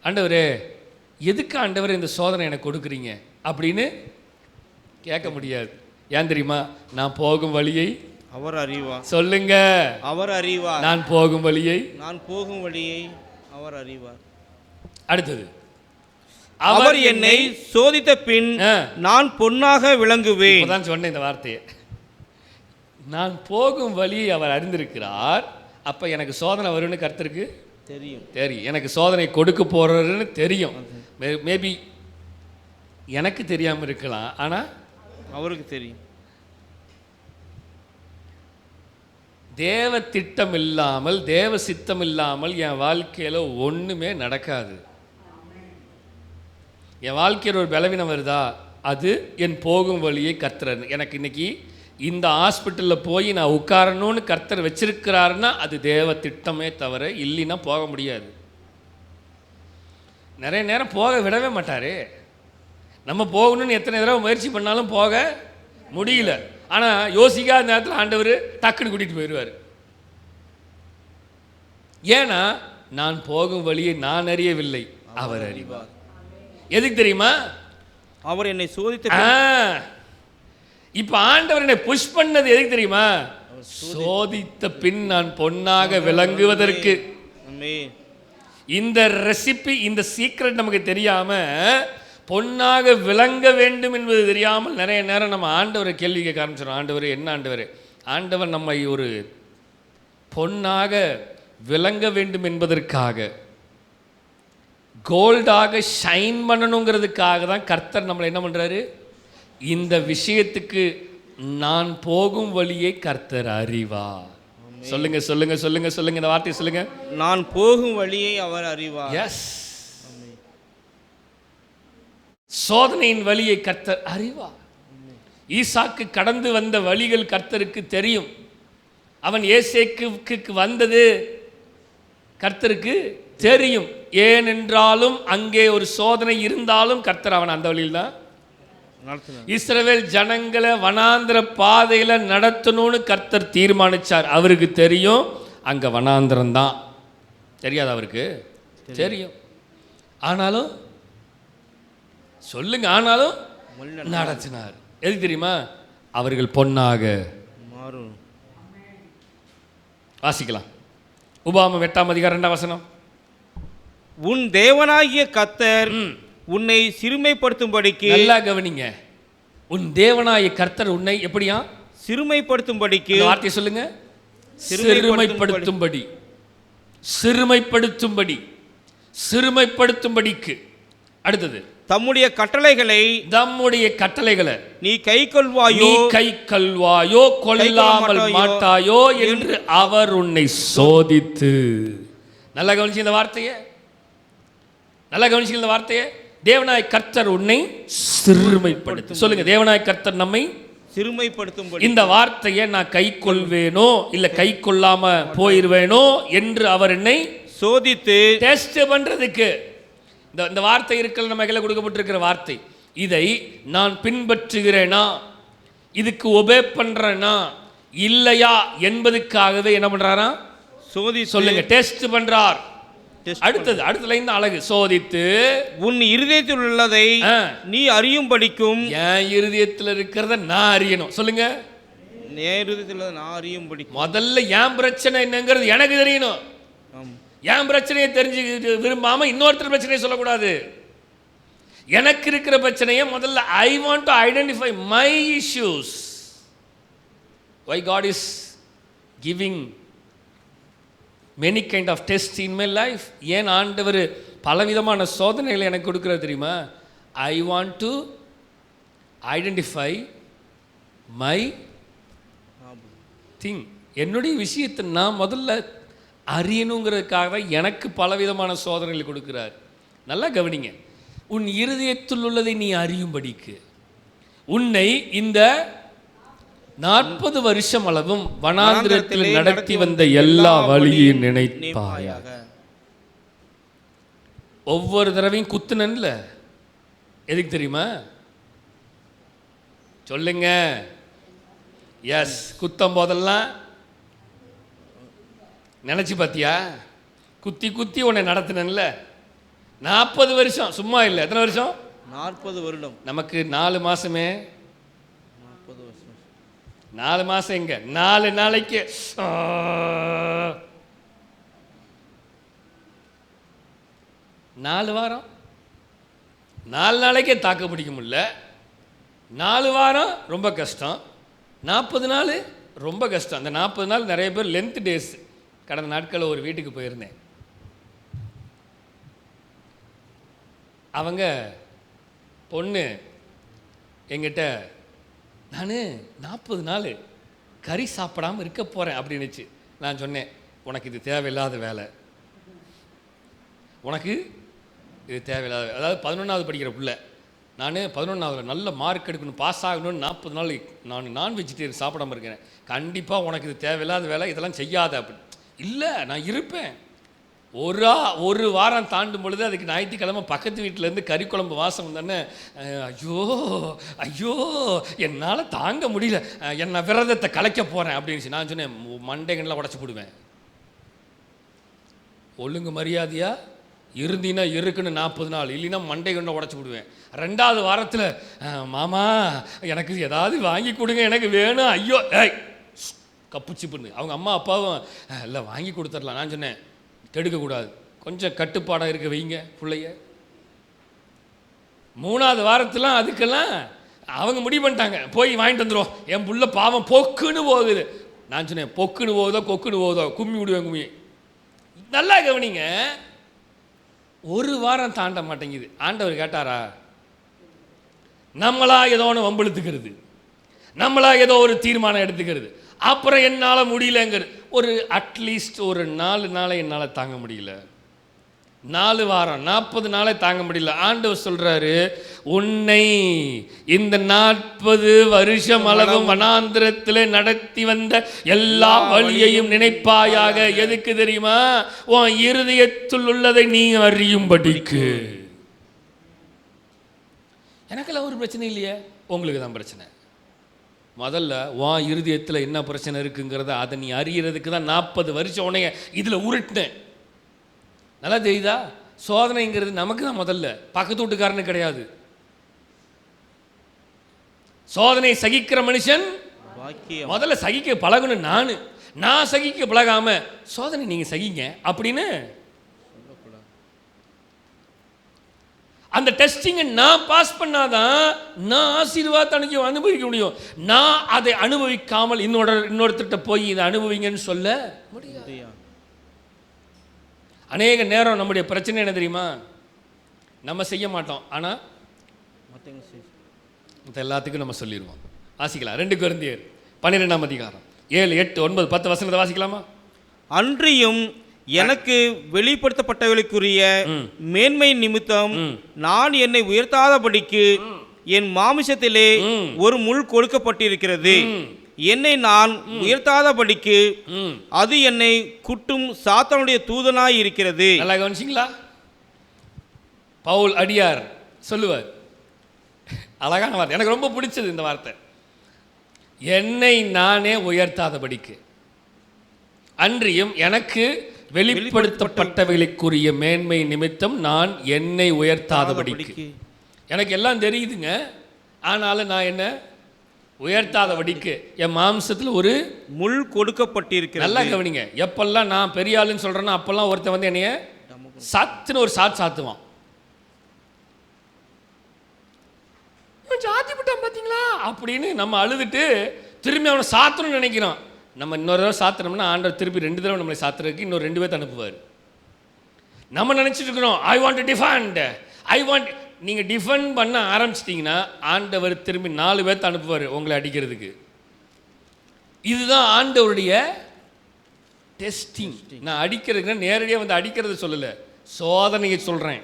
ஆண்டவரே, எதுக்கு ஆண்டவர் இந்த சோதனை எனக்கு கொடுக்குறீங்க அப்படின்னு கேட்க முடியாது. ஏன் தெரியுமா? நான் போகும் வழியை அவர் அறிவார். சொல்லுங்க, அவர் அறிவார். நான் போகும் வழியை அவர் அறிவார். அடுத்தது, அவர் என்னை சோதித்த பின் நான் பொன்னாக விளங்குவேன். இப்பதான் சொன்னேன் இந்த வார்த்தையை. நான் போகும் வழியை அவர் அறிந்திருக்கிறார். அப்ப எனக்கு சோதனை வரும்னு கர்த்தருக்கு தெரியும். எனக்கு சோதனை கொடுக்க போறன்னு தெரியும். மேபி எனக்கு தெரியாம இருக்கலாம், ஆனா அவருக்கு தெரியும். தேவ திட்டம் இல்லாமல், தேவ சித்தம் இல்லாமல் என் வாழ்க்கையில ஒண்ணுமே நடக்காது. என் வாழ்க்கையில் ஒரு பலவீனம் வருதா, அது என் போகும் வழியை கர்த்தர். எனக்கு இன்னைக்கு இந்த ஹாஸ்பிட்டலில் போய் நான் உட்காரணும்னு கர்த்தர் வச்சிருக்கிறாருன்னா அது தேவ திட்டமே தவிர இல்லைன்னா போக முடியாது. நிறைய நேரம் போக விடவே மாட்டார். நம்ம போகணும்னு எத்தனை தடவை முயற்சி பண்ணாலும் போக முடியல. ஆனால் யோசிக்காத நேரத்தில் ஆண்டவர் டக்குன்னு கூட்டிகிட்டு போயிடுவார். ஏன்னா நான் போகும் வழியை நான் அறியவில்லை, அவர் அறிவார். எதுக்கு தெரியுமா? அவர் என்னை சோதித்த இப்ப ஆண்டவர் என்னை புஷ் பண்ணது எதுக்கு தெரியுமா? சோதித்த பின் நான் பொன்னாக விளங்குவதற்கு. ஆமென். இந்த ரெசிபி, இந்த சீக்ரெட் நமக்கு தெரியாம பொன்னாக விளங்க வேண்டும் என்பது தெரியாமல் நிறைய நேரம் நம்ம ஆண்டவரை கேள்வி கேட்க ஆரம்பிச்சிடும். ஆண்டவர் என்ன ஆண்டவர்? ஆண்டவர் நம்மை ஒரு பொன்னாக விளங்க வேண்டும் என்பதற்காக, கோல்டாக ஷைன் பண்ணணுங்கிறதுக்காக தான் கர்த்தர் நம்மளை என்ன பண்றாரு? இந்த விஷயத்துக்கு நான் போகும் வழியை கர்த்தர் அறிவார். சொல்லுங்க சொல்லுங்க சொல்லுங்க சொல்லுங்க, இந்த வார்த்தையை சொல்லுங்க. நான் போகும் வழியை அவர் அறிவார். எஸ், சோதனையின் வழியை கர்த்தர் அறிவார். ஈசாக்கு கடந்து வந்த வழிகள் கர்த்தருக்கு தெரியும். அவன் ஏசேக்குக்கு வந்தது கர்த்தருக்கு தெரியும். ஏனென்றாலும் அங்கே ஒரு சோதனை இருந்தாலும் கர்த்தர் அவன் அந்த வழியில் தான் நடத்தினார். இஸ்ரவேல் ஜனங்களை வனாந்திர பாதையில நடத்தணும்னு கர்த்தர் தீர்மானிச்சார். அவருக்கு தெரியும் அங்க வனாந்திரம் தான். தெரியாது அவருக்கு? தெரியும். ஆனாலும் சொல்லுங்க, ஆனாலும் நடத்தினார். எதுக்கு தெரியுமா? அவர்கள் பொன்னாக மாறும். வாசிக்கலாம். உபாகமம் 8:2 உன் தேவனாகிய கர்த்தர் உன்னை சிறுமைப்படுத்தும்படிக்கு. நல்லா கவனிங்க. உன் தேவனாகிய கர்த்தர் உன்னை எப்படியா சிறுமைப்படுத்தும்படிக்கு. வார்த்தை சொல்லுங்க. சிறுமைப்படுத்தும்படி, சிறுமைப்படுத்தும்படி, சிறுமைப்படுத்தும்படிக்கு. அடுத்தது, தம்முடைய கட்டளைகளை, தம்முடைய கட்டளைகளை நீ கைக்கொள்வாயோ, நீ கைக்கொள்வாயோ, கொள்ளாமல் மாட்டாயோ என்று அவர் உன்னை சோதித்து. நல்லா கவனிச்சு இந்த வார்த்தையை, நல்லா கவனிச்சு இந்த வார்த்தையை. தேவனாய் கர்த்தர் உன்னை சிறுமைப்படுத்து. சொல்லுங்க, தேவனாய் கர்த்தர் நம்மை சிறுமைப்படுத்தும்படி. இந்த இந்த வார்த்தையை நான் கை கொள்வேனோ இல்ல கை கொள்ளாம போயிருவேனோ என்று அவர் என்னை சோதித்து டெஸ்ட் பண்றதுக்கு. இந்த வார்த்தை இருக்கல, நம்ம கையில் கொடுக்கப்பட்டிருக்கிற வார்த்தை. இதை நான் பின்பற்றுகிறேனா, இதுக்கு ஒபே பண்றேனா இல்லையா என்பதுக்காகவே என்ன பண்றாரா? சோதித்து. சொல்லுங்க, டெஸ்ட் பண்றார். அடுத்தது, அடுத்த லைன் அழகு. சோதித்து உன் இருதயத்தில் உள்ளதை நீ அறியும்படிக்கும். என் இருதயத்தில் இருக்கிறத நான் அறியணும். சொல்லுங்க, என் இருதயத்தில் உள்ளதை நான் அறியும்படிக்கும். முதல்ல என் பிரச்சனை என்னங்கிறது எனக்கு தெரியணும். என் பிரச்சனையை தெரிஞ்சு விரும்பாம இன்னொருத்தர் பிரச்சனையை சொல்லக்கூடாது. எனக்கு இருக்கிற பிரச்சனையை முதல்ல I want to identify my issues. Why God is giving many kind of tests in my life. ஏன் ஆண்டவர் பலவிதமான சோதனைகளை எனக்கு கொடுக்கிறது தெரியுமா? I want to identify my thing. என்னுடைய விஷயத்தை நான் முதல்ல அறியணுங்கிறதுக்காக எனக்கு பலவிதமான சோதனைகளை கொடுக்கிறார். நல்லா கவனிங்க. உன் இருதயத்தில் உள்ளதை நீ அறியும்படிக்கு உன்னை இந்த 40 வருஷம் அளவும் வனாந்திரத்தில் நடத்தி வந்த எல்லா வழியும் நினைப்பாயாக. ஒவ்வொரு தடவையும் குத்துனன்ல, எதுக்கு தெரியுமா? சொல்லுங்க. எஸ், குத்தம் போதெல்லாம் நினைச்சு பார்த்தியா? குத்தி குத்தி உன்னை நடத்தினன்ல. 40 வருஷம் சும்மா இல்லை. எத்தனை வருஷம்? 40 வருடம். நமக்கு 4 மாசமே. 40 வருஷம். 4 மாசம் எங்க? 4 நாளைக்கு 4 வாரம் 4 நாளைக்கே தாக்கு பிடிக்க முடியல. 4 வாரம் ரொம்ப கஷ்டம். 40 நாள் ரொம்ப கஷ்டம். அந்த 40 நாள் நிறைய பேர் லென்த் டேஸ். கடந்த நாட்களில் ஒரு வீட்டுக்கு போயிருந்தேன். அவங்க பொண்ணு எங்கிட்ட, நான் 40 நாள் கறி சாப்பிடாமல் இருக்க போகிறேன் அப்படின்னுச்சு. நான் சொன்னேன், உனக்கு இது தேவையில்லாத வேலை, உனக்கு இது தேவையில்லாத. அதாவது 11வது படிக்கிற பிள்ளை. நான் 11வது நல்ல மார்க் எடுக்கணும், பாஸ் ஆகணும்னு 40 நாள் நான் நான் வெஜிடேரியன் சாப்பிடாமல் இருக்கிறேன். கண்டிப்பாக உனக்கு இது தேவையில்லாத வேலை, இதெல்லாம் செய்யாத அப்படி. இல்லை, நான் இருப்பேன். ஒரு வாரம் தாண்டும் பொழுது அதுக்கு ஞாயிற்றுக்கிழமை பக்கத்து வீட்டிலேருந்து கறி குழம்பு வாசம் வந்தோடனே, ஐயோ ஐயோ என்னால் தாங்க முடியல, என்னை விரதத்தை கலைக்க போகிறேன் அப்படின்னு நான் சொன்னேன், மண்டைகள்லாம் உடச்சி போடுவேன். ஒழுங்கு மரியாதையா இருந்தீன்னா இருக்குன்னு 40 நாள், இல்லைன்னா மண்டை கொண்ட உடச்சி விடுவேன். 2வது வாரத்தில் மாமா எனக்கு ஏதாவது வாங்கி கொடுங்க, எனக்கு வேணும், ஐயோ ஏய் கப்புச்சி பண்ணு. அவங்க அம்மா அப்பாவும் இல்லை வாங்கி கொடுத்துடலாம். நான் சொன்னேன் கெடுக்கக்கூடாது, கொஞ்சம் கட்டுப்பாடாக இருக்க வைங்க பிள்ளைய. 3வது வாரத்தில் அதுக்கெல்லாம் அவங்க முடிவு பண்ணிட்டாங்க, போய் வாங்கிட்டு வந்துடும். என் புள்ள பாவம் பொக்குன்னு போகுது. நான் சொன்னேன் பொக்குன்னு போகுதோ கொக்குன்னு போகுதோ கும்மி விடுவேன் கும்மி. நல்லா கவனிங்க, 1 வாரம் தாண்ட மாட்டேங்குது. ஆண்டவர் கேட்டாரா? நம்மளா ஏதோ ஒன்று வம்பிழுத்துக்கிறது, நம்மளா ஏதோ ஒரு தீர்மானம் எடுத்துக்கிறது, அப்புறம் என்னால் முடியலங்கிறது. ஒரு அட்லீஸ்ட் ஒரு 4 நாளை என்னால் தாங்க முடியல, 4 வாரம் 40 நாளை தாங்க முடியல. ஆண்டவர் சொல்றாரு, உன்னை இந்த 40 வருஷம் அளவும் வனாந்திரத்தில் நடத்தி வந்த எல்லா வழியையும் நினைப்பாயாக. எதுக்கு தெரியுமா? உன் இருதயத்தில் உள்ளதை நீ அறியும்படிக்கு. எனக்கெல்லாம் ஒரு பிரச்சனை இல்லையே, உங்களுக்கு தான் பிரச்சனை. முதல்ல உன் இருதயத்தில் என்ன பிரச்சனை இருக்குங்கிறத அதை நீ அறியறதுக்கு தான் 40 வருஷம் உன்னைய இதில் உருட்டினேன். நல்லா தெரியுதா? சோதனைங்கிறது நமக்கு தான், முதல்ல பக்கத்து வீட்டுக்காரனு கிடையாது. சோதனை சகிக்கிற மனுஷன் முதல்ல சகிக்க பழகணும். நான் சகிக்க பழகாம சோதனை நீங்க சகிங்க அப்படின்னு அந்த டெஸ்டிங்கை நான் பாஸ் பண்ணாதான் நான் ஆசீர்வாதத்தை அனுபவிக்க முடியும். நான் அதை அனுபவிக்காமல் இன்னொருத்திட்ட போய் இதை அனுபவிங்கன்னு சொல்ல முடியாது. அநேக நேரம் நம்முடைய பிரச்சனை என்ன தெரியுமா? நம்ம செய்ய மாட்டோம், ஆனால் மற்ற எல்லாத்துக்கும் நம்ம சொல்லிடுவோம். வாசிக்கலாம் 2 கொரிந்தியர் 12ஆம் அதிகாரம் 7, 8, 9, 10 வசனத்தை வாசிக்கலாமா? அன்றியும் எனக்கு வெளிப்படுத்தப்பட்டவர்களுக்குரிய மேன்மை நிமித்தம் நான் என்னை உயர்த்தாதபடிக்கு என் மாமிசத்திலே ஒரு முள் கொடுக்கப்பட்டிருக்கிறது. என்னை நான் உயர்த்தாதபடிக்கு அது என்னை குட்டும் சாத்தானுடைய தூதனாய் இருக்கிறது. நல்லா கவனிச்சிங்களா? பவுல் அடியார் சொல்லுவார், அழகான வார்த்தை, எனக்கு ரொம்ப பிடிச்சது இந்த வார்த்தை. என்னை நானே உயர்த்தாதபடிக்கு, அன்றியும் எனக்கு வெளிப்படுத்தப்பட்டவைகளுக்குரிய மேன்மை நிமித்தம் நான் என்னை உயர்த்தாதபடிக்கு. எனக்கு எல்லாம் தெரியுதுங்க, ஆனாலும் நான் என்ன உயர்த்தாதபடிக்கு என் மாம்சத்தில் ஒரு முள் கொடுக்கப்பட்டிருக்கிறது. நல்லா கவனிங்க, எப்பெல்லாம் நான் பெரிய ஆளுன்னு சொல்றேன்னா அப்பெல்லாம் ஒருத்தன் வந்து என்னைய சத்துன்னு ஒரு சாத்துவான். சாத்தி விட்டான் பார்த்தீங்களா அப்படின்னு நம்ம அழுதுட்டு திரும்பி அவனை சாத்தணும்னு நினைக்கிறோம். நம்ம இன்னொரு தடவை சாத்தினோம்னா ஆண்டவர் திருப்பி 2 தடவை நம்மளை சாத்துறதுக்கு இன்னொரு 2 பேர்த்து அனுப்புவார். நம்ம நினச்சிட்டு இருக்கிறோம் ஐ want to defend, I want. நீங்கள் டிஃபெண்ட் பண்ண ஆரம்பிச்சிட்டிங்கன்னா ஆண்டவர் திரும்பி 4 பேர்த்து அனுப்புவார் உங்களை அடிக்கிறதுக்கு. இதுதான் ஆண்டவருடைய டெஸ்டிங். நான் அடிக்கிறதுக்குன்னா நேரடியாக வந்து அடிக்கிறது சொல்லலை, சோதனையை சொல்கிறேன்.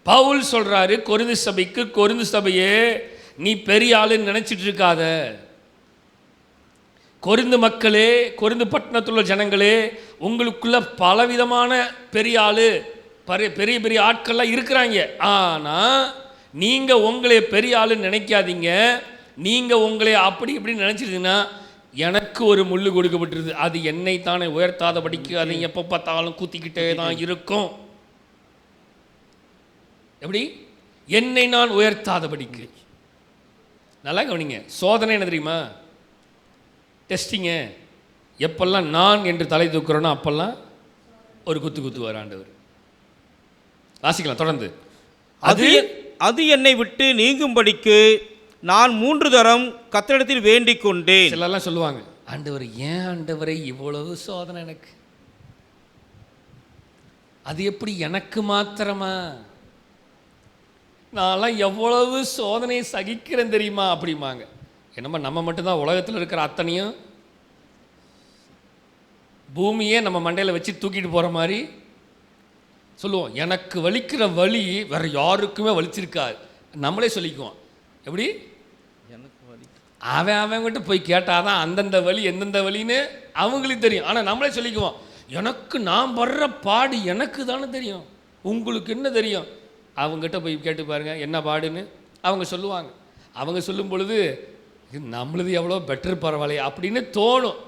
பவுல் சொல்கிறாரு கொரிந்து சபைக்கு, கொரிந்து சபையே நீ பெரிய ஆளுன்னு நினச்சிட்டு இருக்காத. கொரிந்து மக்களே, கொரிந்து பட்டணத்துள்ள ஜனங்களே, உங்களுக்குள்ள பலவிதமான பெரிய ஆளு பெரிய பெரிய ஆட்கள்லாம் இருக்கிறாங்க. ஆனால் நீங்கள் உங்களை பெரிய ஆளுன்னு நினைக்காதீங்க. நீங்கள் உங்களை அப்படி இப்படின்னு நினச்சிருந்தீங்கன்னா எனக்கு ஒரு முள்ளு கொடுக்கப்பட்டிருது, அது என்னை தானே உயர்த்தாதபடிக்கு அதை எப்போ பார்த்தாலும் கூத்திக்கிட்டே தான் இருக்கும். எப்படி? என்னை நான் உயர்த்தாதபடிக்கு. நல்லா கவனிங்க, சோதனை என்ன தெரியுமா? டெஸ்டிங்க. எப்பெல்லாம் நான் என்று தலை தூக்குறோன்னா அப்பெல்லாம் ஒரு குத்துவார் ஆண்டவர். வாசிக்கலாம் தொடர்ந்து. அது என்னை விட்டு நீங்கும்படிக்கு நான் 3 தரம் கர்த்தரிடத்தில் வேண்டிக் கொண்டேன். சிலர்லாம் சொல்லுவாங்க, ஆண்டவர் ஏன் ஆண்டவரை இவ்வளவு சோதனை எனக்கு, அது எப்படி எனக்கு மாத்திரமா, நான்லாம் எவ்வளவு சோதனையை சகிக்கிறேன் தெரியுமா அப்படிம்பாங்க. என்னமா நம்ம மட்டும்தான் உலகத்தில் இருக்கிற அத்தனையும் பூமியே நம்ம மண்டையில் வச்சு தூக்கிட்டு போகிற மாதிரி சொல்லுவோம். எனக்கு வலிக்கிற வலி வேற யாருக்குமே வலிச்சிருக்காது, நம்மளே சொல்லிக்குவோம். எப்படி? அவன்கிட்ட போய் கேட்டாதான் அந்தந்த வலி எந்தெந்த வலின்னு அவங்களுக்கு தெரியும். ஆனால் நம்மளே சொல்லிக்குவோம், எனக்கு நான் வர்ற பாடு எனக்கு தானே தெரியும், உங்களுக்கு என்ன தெரியும்? அவங்ககிட்ட போய் கேட்டு பாருங்க என்ன பாடுன்னு அவங்க சொல்லுவாங்க. அவங்க சொல்லும் பொழுது நம்மளது எவ்வளோ பெட்டர் பரவாயில்லையா அப்படின்னு தோணும்.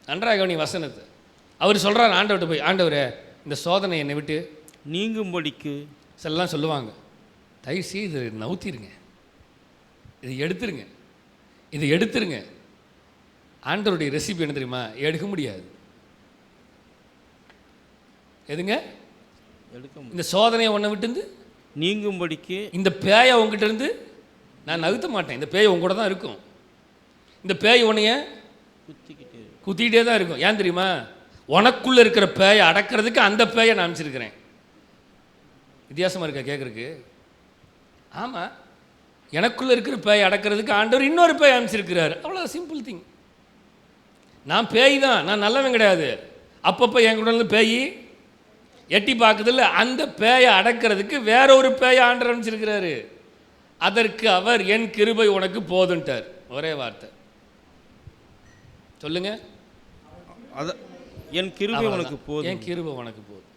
நன்றாக கவனி வசனத்தை. அவர் சொல்கிறார் ஆண்டவர்கிட்ட போய், ஆண்டவரே இந்த சோதனை என்னை விட்டு நீங்கும்படிக்கு. சிலலாம் சொல்லுவாங்க, தயவுசெய்து இது நவுத்திருங்க, இது எடுத்துருங்க, இது எடுத்துருங்க. ஆண்டவருடைய ரெசிபி என்ன தெரியுமா? எடுக்க முடியாது. எதுங்க? இந்த சோதனையை உன்னை விட்டு நீங்கும்படிக்கு. இந்த பேயை உங்ககிட்ட இருந்து நான் நகர்த்த மாட்டேன். இந்த பேய் உங்க கூட தான் இருக்கும். இந்த பேய் உன்னைய குத்திக்கிட்டே தான் இருக்கும். ஏன் தெரியுமா? உனக்குள்ள இருக்கிற பேயை அடக்கிறதுக்கு அந்த பேயை நான் அமைச்சிருக்கிறேன். வித்தியாசமா இருக்கா கேட்குறதுக்கு? ஆமாம், எனக்குள்ள இருக்கிற பேயை அடக்கிறதுக்கு ஆண்டவர் இன்னொரு பேய் அமைச்சிருக்கிறார். அவ்வளோ சிம்பிள் திங். நான் பேய் தான், நான் நல்லவன் கிடையாது. அப்பப்போ என் கூட இருந்து பேய் எட்டி பார்க்குதில்ல, அந்த பேயை அடக்கிறதுக்கு வேற ஒரு பேயை ஆண்டவர் அமைச்சிருக்கிறாரு. அதற்கு அவர் என் கிருபை உனக்கு போதுன்ட்டார். ஒரே வார்த்தை சொல்லுங்க, என் கிருபை உனக்கு போதும். என் கிருபை உனக்கு போதும்.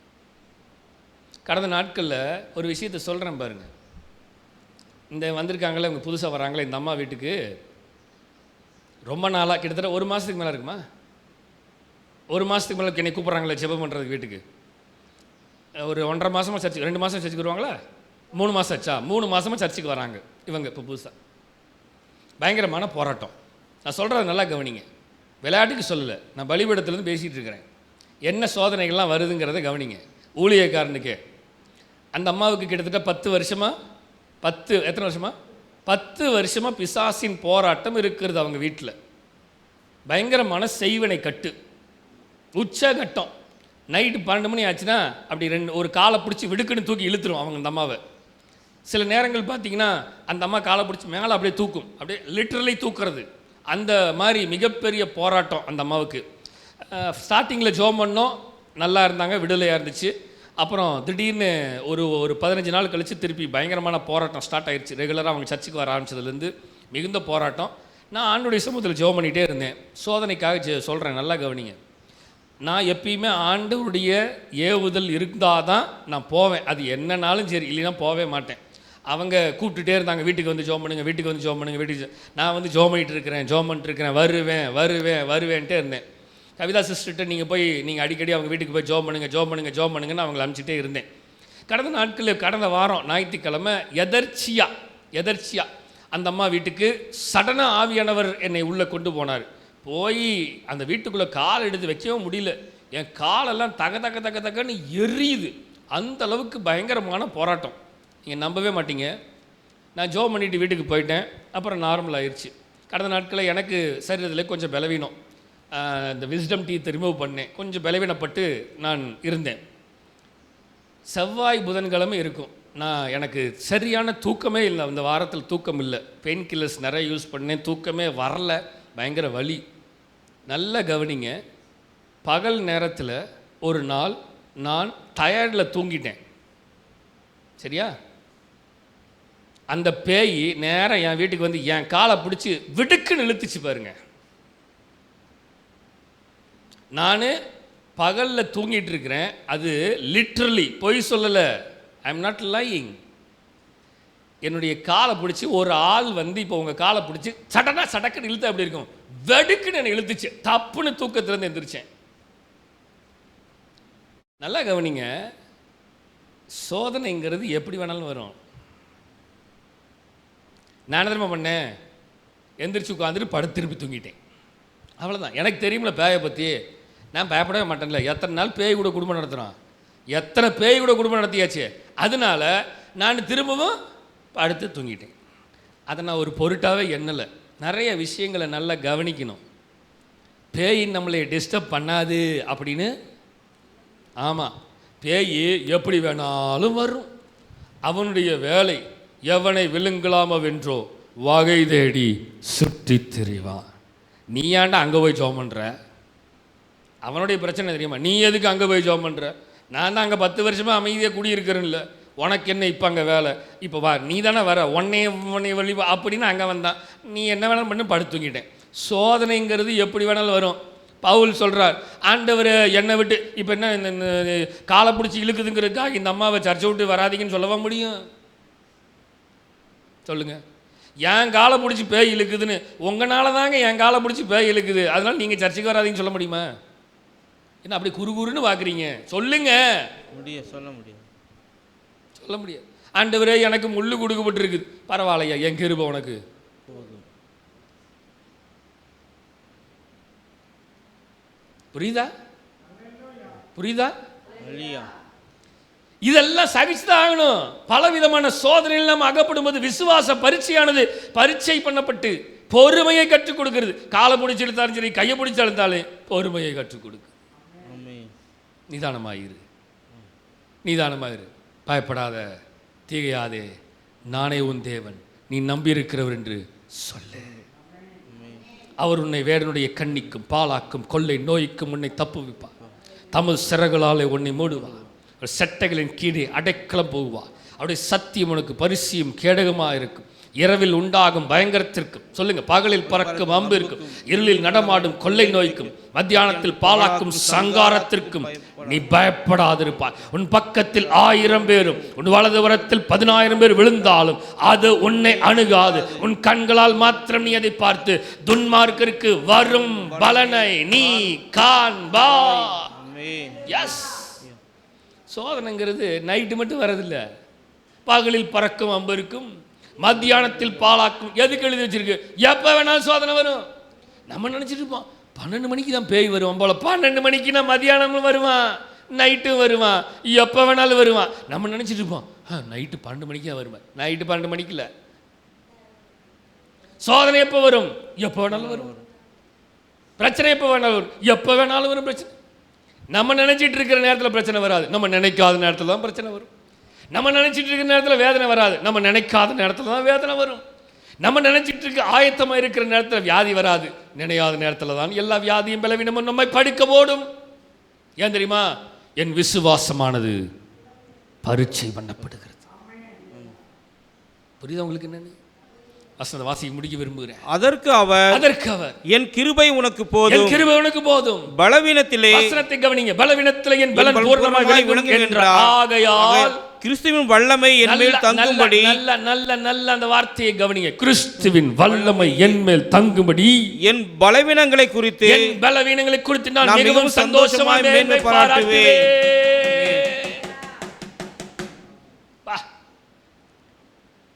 கடந்த நாட்களில் ஒரு விஷயத்தை சொல்கிறேன் பாருங்க. இந்த வந்திருக்காங்களே, இவங்க புதுசாக வராங்களே இந்த அம்மா வீட்டுக்கு, ரொம்ப நாளாக கிட்டத்தட்ட ஒரு மாதத்துக்கு மேலே இருக்குமா, ஒரு மாதத்துக்கு மேலே என்னை கூப்பிட்றாங்களே ஜெபம் பண்ணுறதுக்கு வீட்டுக்கு. ஒரு 1.5 மாதமாக சர்ச்சுக்கு, 2 மாதம் சர்ச்சுக்கு வருவாங்களா, 3 மாதம் ஆச்சா, 3 மாதமாக சர்ச்சுக்கு வராங்க இவங்க. இப்போ புதுசாக பயங்கரமான போராட்டம். நான் சொல்கிறது நல்லா கவனிங்க, விளையாட்டுக்கு சொல்லலை, நான் பலிபீடத்துலேருந்து பேசிகிட்டு இருக்கிறேன். என்ன சோதனைகள்லாம் வருதுங்கிறத கவனிங்க. ஊழியக்காரனுக்கே அந்த அம்மாவுக்கு கிட்டத்தட்ட 10 வருஷமாக 10 வருஷமாக பிசாசின் போராட்டம் இருக்கிறது அவங்க வீட்டில். பயங்கரமான செய்வனை கட்டு, உச்சகட்டம். நைட்டு 12 மணி ஆச்சுன்னா அப்படி ஒரு காலை பிடிச்சி விடுக்குன்னு தூக்கி இழுத்துரும் அவங்க அந்த அம்மாவை. சில நேரங்கள் பார்த்தீங்கன்னா அந்த அம்மா காலை பிடிச்சி மேலே அப்படியே தூக்கும், அப்படியே லிட்ரலி தூக்குறது. அந்த மாதிரி மிகப்பெரிய போராட்டம் அந்த அம்மாவுக்கு. ஸ்டார்டிங்கில் ஜோம் பண்ணோம், நல்லா இருந்தாங்க, விடுதலையாக இருந்துச்சு. அப்புறம் திடீர்னு ஒரு 15 நாள் கழித்து திருப்பி பயங்கரமான போராட்டம் ஸ்டார்ட் ஆயிடுச்சு. ரெகுலராக அவங்க சர்ச்சுக்கு வர ஆரம்பிச்சதுலேருந்து மிகுந்த போராட்டம். நான் ஆண்டவருடைய சமூகத்தில் ஜெபம் பண்ணிகிட்டே இருந்தேன். சோதனைக்காக சொல்கிறேன், நல்லா கவனிங்க. நான் எப்பயுமே ஆண்டவருடைய ஏவுதல் இருந்தால் தான் நான் போவேன். அது என்னன்னாலும் சரி, இல்லைன்னா போவே மாட்டேன். அவங்க கூப்பிட்டுட்டே இருந்தாங்க, வீட்டுக்கு வந்து ஜெபம் பண்ணுங்க, வீட்டுக்கு வந்து ஜெபம் பண்ணுங்க, வீட்டுக்கு. நான் வந்து ஜெபம் பண்ணிட்டு இருக்கிறேன், வருவேன்ட்டே இருந்தேன். கவிதா சிஸ்டர்கிட்ட நீங்கள் அடிக்கடி அவங்க வீட்டுக்கு போய் ஜெபம் பண்ணுங்கன்னு அவங்களை அனுப்பிச்சிட்டே இருந்தேன். கடந்த வாரம் ஞாயிற்றுக்கிழமை எதர்ச்சியா அந்த அம்மா வீட்டுக்கு சடனாக ஆவியானவர் என்னை உள்ளே கொண்டு போனார். போய் அந்த வீட்டுக்குள்ளே கால் எடுத்து வைக்கவும் முடியல. என் காலெல்லாம் தகன்னு எரியுது. அந்த அளவுக்கு பயங்கரமான போராட்டம். நீங்கள் நம்பவே மாட்டீங்க. நான் ஜெபம் பண்ணிவிட்டு வீட்டுக்கு போயிட்டேன். அப்புறம் நார்மல் ஆயிடுச்சு. கடந்த நாட்களில் எனக்கு சரீரத்தில் கொஞ்சம் பலவீனம். இந்த விஸ்டம் டீத்தை ரிமூவ் பண்ணேன். கொஞ்சம் பலவீனப்பட்டு நான் இருந்தேன். செவ்வாய் புதன்கிழமை இருக்கும், எனக்கு சரியான தூக்கமே இல்லை. அந்த வாரத்தில் தூக்கம் இல்லை. பெயின் கில்லர்ஸ் நிறைய யூஸ் பண்ணேன், தூக்கமே வரல, பயங்கர வலி. நல்லா கவனிங்க, பகல் நேரத்தில் ஒரு நாள் நான் டயர்டில் தூங்கிட்டேன். சரியா? அந்த பேய் நேரம் என் வீட்டுக்கு வந்து என் காலை பிடிச்சி விடுக்குன்னு இழுத்துச்சு பாருங்க. நான் பகலில் தூங்கிட்டு இருக்கிறேன். அது லிட்ரலி பொய் சொல்லலை, ஐ எம் நாட் லையிங். என்னுடைய காலை பிடிச்சி ஒரு ஆள் வந்து இப்போ உங்கள் காலை பிடிச்சி சடக்குன்னு இழுத்து அப்படி இருக்கும், வெடுக்குன்னு என்னை இழுத்துச்சு. தப்புன்னு தூக்கத்துலேருந்து எந்திரிச்சேன். நல்லா கவனிங்க, சோதனைங்கிறது எப்படி வேணாலும் வரும். நான் என்ன தெரியுமா பண்ணேன்? எந்திரிச்சு உட்காந்துட்டு படுத்து திருப்பி தூங்கிட்டேன். அவ்வளோதான். எனக்கு தெரியுமில்ல பேயை பற்றி, நான் பயப்படவே மாட்டேன்ல. எத்தனை நாள் பேய் கூட குடும்பம் நடத்துகிறோம், எத்தனை பேய் கூட குடும்பம் நடத்தியாச்சு. அதனால நான் திரும்பவும் படுத்து தூங்கிட்டேன். அதை நான் ஒரு பொருட்டாகவே எண்ணலை. நிறைய விஷயங்களை நல்லா கவனிக்கணும். பேய் நம்மளை டிஸ்டர்ப் பண்ணாது அப்படின்னு. ஆமாம், பேய் எப்படி வேணாலும் வரும். அவனுடைய வேலை எவனை விழுங்கலாம வென்றோ வகை தேடி சுற்றி திரிவான். நீ ஏன்டா அங்கே போய் ஜெபம் பண்ணுற? அவனுடைய பிரச்சனை தெரியுமா? நீ எதுக்கு அங்கே போய் ஜெபம் பண்ணுற? நான் தான் அங்கே 10 வருஷமாக அமைதியாக குடியிருக்கிறேன்ல, உனக்கு என்ன இப்போ அங்கே வேலை? இப்போ வா, நீ தானே வர, உன்னை வழி அப்படின்னு அங்கே வந்தான். நீ என்ன வேணாலும் பண்ணு, படுத்து தூங்கிட்டேன். சோதனைங்கிறது எப்படி வேணாலும் வரும். பவுல் சொல்கிறார், ஆண்டவர் என்னை விட்டு இப்போ என்ன இந்த காலை பிடிச்சி இழுக்குதுங்கிறதுக்காக இந்த அம்மாவை சர்ச்சை விட்டு வராதிங்கன்னு சொல்லவா முடியும்? சொல்லுங்க. என் காலை பிடிச்சி பேய் இழுக்குதுன்னு, உங்களால தாங்க என் காலை பிடிச்சி பேய் இழுக்குது, அதனால நீங்கள் சர்ச்சைக்கு வராதிங்கன்னு சொல்ல முடியுமா? என்ன அப்படி குறுகுறுன்னு பார்க்குறீங்க? சொல்லுங்க. சொல்ல முடியாது. சொல்ல முடியாது. ஆண்டவரே எனக்கு முள்ளு கொடுக்கப்பட்டிருக்குது. பரவாயில்லையா, என் கிருபை உனக்கு போதும். புரியுதா? புரியுதா? அல்லேலூயா. இதெல்லாம் சகிச்சுதான் ஆகணும். பலவிதமான சோதனையில் நம்ம அகப்படும் போது விசுவாச பரீட்சையானது பரீட்சை பண்ணப்பட்டு பொறுமையை கற்றுக் கொடுக்கிறது. காலை பிடிச்சி எடுத்தாலும் சரி, கையை பிடிச்சி எடுத்தாலும் பொறுமையை கற்றுக் கொடுக்கு. நிதானமாயிரு, நிதானமாயிரு, பயப்படாத, திகையாதே, நானே உன் தேவன், நீ நம்பியிருக்கிறவர் என்று சொல்லு. அவர் உன்னை வேடனுடைய கண்ணிக்கும் பாலாக்கும் கொள்ளை நோய்க்கும் உன்னை தப்புவிப்பார். தமது சிறகுகளாலே உன்னை மூடுவார். செட்டைகளின் கீழே அடைக்கலம் போகுவார். அவருடைய சத்தியம் உனக்கு பரிசியும் கேடகமாக இருக்கும். இரவில் உண்டாகும் பயங்கரத்திற்கும், சொல்லுங்க, பகலில் பறக்கும் அம்பு இருக்கும், இருளில் நடமாடும் கொள்ளை நோய்க்கும், மத்தியானத்தில் பாலாக்கும் சங்காரத்திற்கும் நீ பயப்படாதிருப்பாய். உன் பக்கத்தில் 1000 பேரும் உன் வலதுபுறத்தில் 10,000 பேர் விழுந்தாலும் அது உன்னை அணுகாது. உன் கண்களால் மாத்திரம் நீ அதை பார்த்து துன்மார்க்கருக்கு வரும் பலனை நீ காண்பாய். எஸ், சோதனைங்கிறது நைட்டு மட்டும் வரதில்லை. பகலில் பறக்கும் அம்பு இருக்கும், மத்தியானத்தில் பாலாக்கும். எதுக்கு எழுதி வச்சிருக்கு? எப்போ வேணாலும் சோதனை வரும். நம்ம நினச்சிட்டு இருப்போம் 12 மணிக்கு தான் பேய் வருவான் போல. 12 மணிக்குன்னா மத்தியானமும் வருவான், நைட்டும் வருவான், எப்போ வேணாலும் வருவான். நம்ம நினச்சிட்டு இருப்போம் நைட்டு 12 மணிக்கு தான் வருவேன். நைட்டு 12 மணிக்கு இல்லை. சோதனை எப்போ வரும்? எப்போ வேணாலும் வரும். பிரச்சனை எப்போ வேணாலும் வரும், எப்போ வேணாலும் வரும் பிரச்சனை. நம்ம நினச்சிட்டு இருக்கிற நேரத்தில் பிரச்சனை வராது, நம்ம நினைக்காத நேரத்தில் தான் பிரச்சனை வரும். நம்ம நினச்சிட்டு இருக்கிற நேரத்தில் வேதனை வராது, நம்ம நினைக்காத நேரத்தில் தான் வேதனை வரும். நம்ம நினச்சிட்டு இருக்க ஆயத்தமாக இருக்கிற நேரத்தில் வியாதி வராது, நினையாத நேரத்தில் தான் எல்லா வியாதியும் பலவீனமும் நம்மை படுக்க போடும். ஏன் தெரியுமா? என் விசுவாசமானது பரீட்சை பண்ணப்படுகிறது. புரியுதா உங்களுக்கு? என்னன்னு வசனத்தை வாசிக்க முடிக்க விரும்புகிறேன். அதற்கு அவர் என் கிருபை உனக்கு போதும், என் கிருபை உனக்கு போதும், பலவீனத்திலே, வசனத்தை கவனிங்க, பலவீனத்திலே என் பலன் பூர்ணமாய் விளங்கும் என்றார். ஆகையால் கிறிஸ்துவின் வல்லமை என் மேல் தங்கும்படி, நல்ல அந்த வார்த்தையை கவனிங்க, கிறிஸ்துவின் வல்லமை என் மேல் தங்கும்படி என் பலவீனங்களை குறித்து நான் மிகவும் சந்தோஷமாய் மேன்மை பாராட்டுவேன்.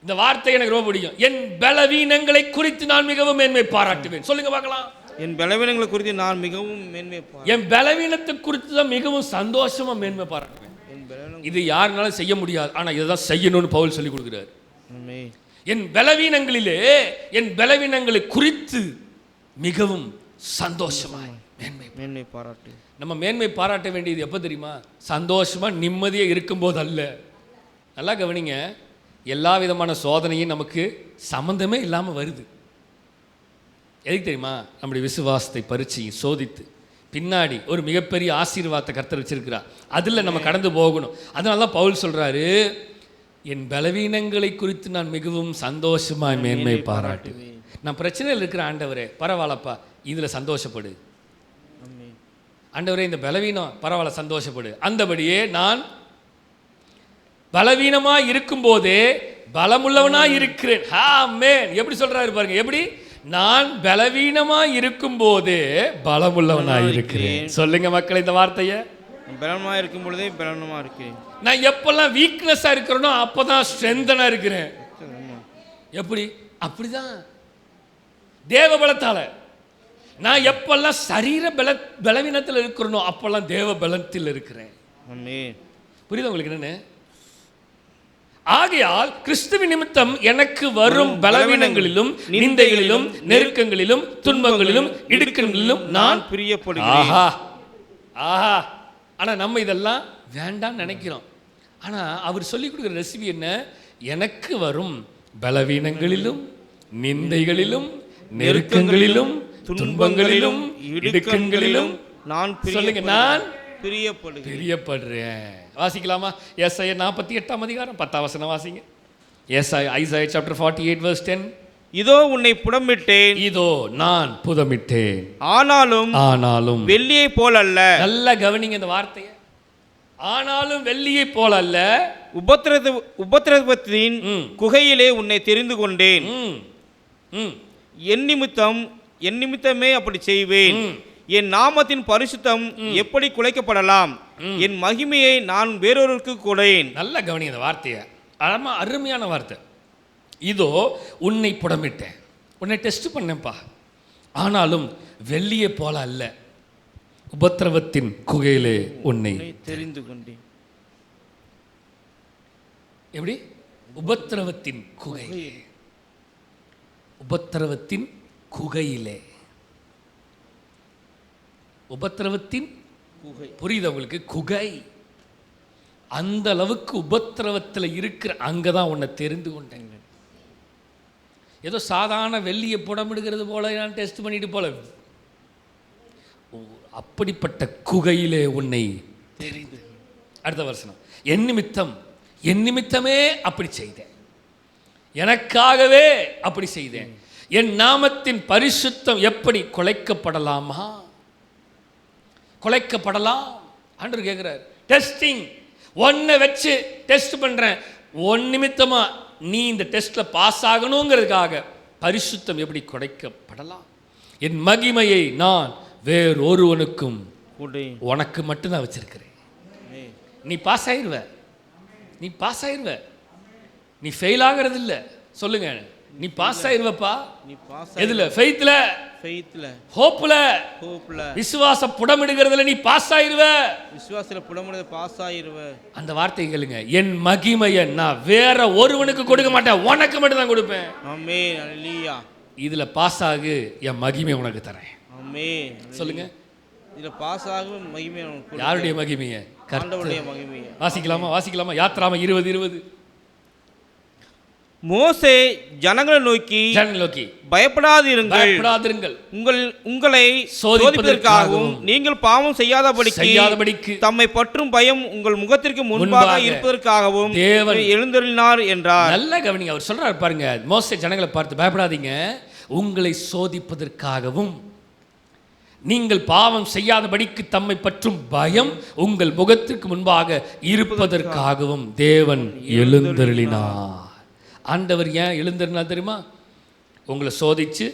இந்த வார்த்தை எனக்கு ரொம்ப பிடிக்கும். என் பலவீனங்களை குறித்து நான் மிகவும் மேன்மை பாராட்டுவேன். சொல்லுங்க பார்க்கலாம். என் பலவீனங்களை குறித்து நான் மிகவும் மேன்மை பாராட்டுவேன். என் பலவீனத்தை குறித்து தான் மிகவும் சந்தோஷமா மேன்மை பாராட்டுவேன். இது யாருனாலும் செய்ய முடியாது, ஆனா இதுதான் செய்யணும்னு பவுல் சொல்லி கொடுக்கிறார். என் பலவீனங்களிலே என் பலவீனங்களை குறித்து மிகவும் சந்தோஷமாய் மேன்மை பாராட்டு. நம்ம மேன்மை பாராட்ட வேண்டியது எப்போ தெரியுமா? சந்தோஷமா நிம்மதியாக இருக்கும்போது அல்ல. நல்லா கவனிங்க, எல்லா விதமான சோதனையும் நமக்கு சம்பந்தமே இல்லாமல் வருது. எதுக்கு தெரியுமா? நம்முடைய விசுவாசத்தை பரீட்சையும் சோதித்து பின்னாடி ஒரு மிகப்பெரிய ஆசீர்வாதத்தை கர்த்தர் வச்சிருக்கிறார். அதில் நம்ம கடந்து போகணும். அதனால தான் பவுல் சொல்கிறாரு, என் பலவீனங்களை குறித்து நான் மிகவும் சந்தோஷமாக மேன்மை பாராட்டுவேன். நான் பிரச்சனையில் இருக்கிற ஆண்டவரே, பரவாயில்லப்பா, இதில் சந்தோஷப்படு. ஆண்டவரே, இந்த பலவீனம் பரவாயில்ல, சந்தோஷப்படு. அந்தபடியே நான் பலவீனமாக இருக்கும்போதே பலமுள்ளவனாக இருக்கிறேன். ஆமென். எப்படி சொல்றாரு பாருங்க, எப்படி? நான் பலவீனமாக இருக்கும்போதே பலமுள்ளவனாக இருக்கிறேன். சொல்லுங்க மக்கள் இந்த வார்த்தையை. பலமாக இருக்கும் பொழுதே பலவீனமாக இருக்கிறேன். நான் எப்பெல்லாம் வீக்னஸாக இருக்கிறேனோ அப்போதான் ஸ்ட்ரென்தனாக இருக்கிறேன். எப்படி? அப்படிதான் தேவ பலத்தால. நான் எப்பெல்லாம் சரீர பலவீனத்தில் இருக்கிறேனோ அப்பெல்லாம் தேவ பலத்தில் இருக்கிறேன். புரியுதா உங்களுக்கு? என்னன்னு? ஆகையால் கிறிஸ்துவின் நிமித்தம் எனக்கு வரும் பலவீனங்களிலும் நிந்தைகளிலும் நெருக்கங்களிலும் துன்பங்களிலும் இடுக்கங்களிலும் நான் பிரியப்படுகிறேன். ஆஹா. ஆனா நம்ம இதெல்லாம் வேண்டாம் நினைக்கிறோம். ஆனா அவர் சொல்லி கொடுக்குற ரெசிபி என்ன? எனக்கு வரும் பலவீனங்களிலும் நிந்தைகளிலும் நெருக்கங்களிலும் துன்பங்களிலும் இடுக்கங்களிலும் நான் சொல்லுங்க, நான் பிரியப்படுறேன். வாசிக்கலாமா? ஏசாயா 48 அதிகாரம் 10 வசனம் வாசிங்க. Isaiah chapter 48 verse 10. இதோ உன்னை புடமிட்டேன், இதோ நான் புதமிட்டேன், ஆனாலும் வெள்ளியை போல் அல்ல. நல்லா கவனிங்க இந்த வார்த்தையை. ஆனாலும் வெள்ளியை போல் அல்ல, உபத்திரவத்தின் குகையிலே உன்னை தெரிந்து கொண்டேன். என் நிமித்தமே அப்படி செய்வேன். என் நாமத்தின் பரிசுத்தம் எப்படி குலைக்கப்படலாம்? என் மகிமையை நான் வேறொருக்கு கொடேன். நல்ல கவனி அந்த வார்த்தையை. அருமையான வார்த்தை. இதோ உன்னை புடமிட்டேன், உன்னை டெஸ்ட் பண்ணேன்ப்பா, ஆனாலும் வெள்ளியை போல அல்ல, உபத்திரவத்தின் குகையிலே உன்னை தெரிந்து கொண்டேன். எப்படி? உபத்திரவத்தின் குகையிலே, உபத்திரவத்தின் குகையிலே, உபத்திரவத்தின் குகை. புரியுது உங்களுக்கு? குகை. அந்த அளவுக்கு உபத்திரவத்தில் இருக்கிற அங்கதான் உன்னை தெரிந்து கொண்டேன். ஏதோ சாதாரண வெள்ளியை புடமிடுகிறது போல நான் டெஸ்ட் பண்ணிட்டு போல, அப்படிப்பட்ட குகையிலே உன்னை தெரிந்து. அடுத்த வசனம், என் நிமித்தமே அப்படி செய்தேன், எனக்காகவே அப்படி செய்தேன். என் நாமத்தின் பரிசுத்தம் எப்படி குலைக்கப்படலாமா? குலைக்கப்படலாம் ஆண்டவர் கேட்கிறார். டெஸ்டிங், ஒன்னை வச்சு டெஸ்ட் பண்றேன், ஒன் நிமித்தமா நீ இந்த டெஸ்ட்ல பாஸ் ஆகணுங்கிறதுக்காக பரிசுத்தம் எப்படி குலைக்கப்படலாம்? என் மகிமையை நான் வேறொருவனுக்கும் உனக்கு மட்டும்தான் வச்சிருக்கிறேன். நீ பாஸ் ஆயிருவ, நீ பாஸ் ஆயிருவ, நீ ஃபெயில் ஆகிறது இல்லை. சொல்லுங்க, நீ பாஸ் ஆயிருவப்பா. நீ பாஸ் எதுல? ஃபெய்த்ல, ஹோப்ல, விசுவாச புடமிடுகிறதுல நீ பாஸ் ஆயிருவ. விசுவாசத்துல புடமிடுறது பாஸ் ஆயிருவ. அந்த வார்த்தை கேளுங்க, என் மகிமையை நான் வேற ஒருவனுக்கு கொடுக்க மாட்டேன், உனக்கு மட்டும் தான் கொடுப்பேன். ஆமென், ஹல்லேலூயா. இதுல பாஸ் ஆகு, என் மகிமை உனக்கு தரேன். ஆமென். சொல்லுங்க, இதுல பாஸ் ஆகும் மகிமை உனக்கு. யாருடைய மகிமையை? ஆண்டவருடைய மகிமையை. வாசிக்கலாமா? யாத்ராம 20:20. மோசே ஜனங்களை நோக்கி பயப்படாதிருங்கள், உங்களை சோதிப்பதற்காகவும் நீங்கள் பாவம் செய்யாதபடிக்கு தம்மை பற்றும் பயம் உங்கள் முகத்திற்கு முன்பாக இருப்பதற்காகவும் தேவன் எழுந்தருளினார் என்றார். நல்ல கவனிங்க, அவர் சொல்றாரு பாருங்க. மோசே ஜனங்களை பார்த்து, பயப்படாதீங்க, உங்களை சோதிப்பதற்காகவும் நீங்கள் பாவம் செய்யாதபடிக்கு தம்மை பற்றும் பயம் உங்கள் முகத்திற்கு முன்பாக இருப்பதற்காகவும் தேவன் எழுந்தருளினார். ஆண்டவர் ஏன் எழுந்தருளினா தெரியுமா? உங்களை சோதிச்சு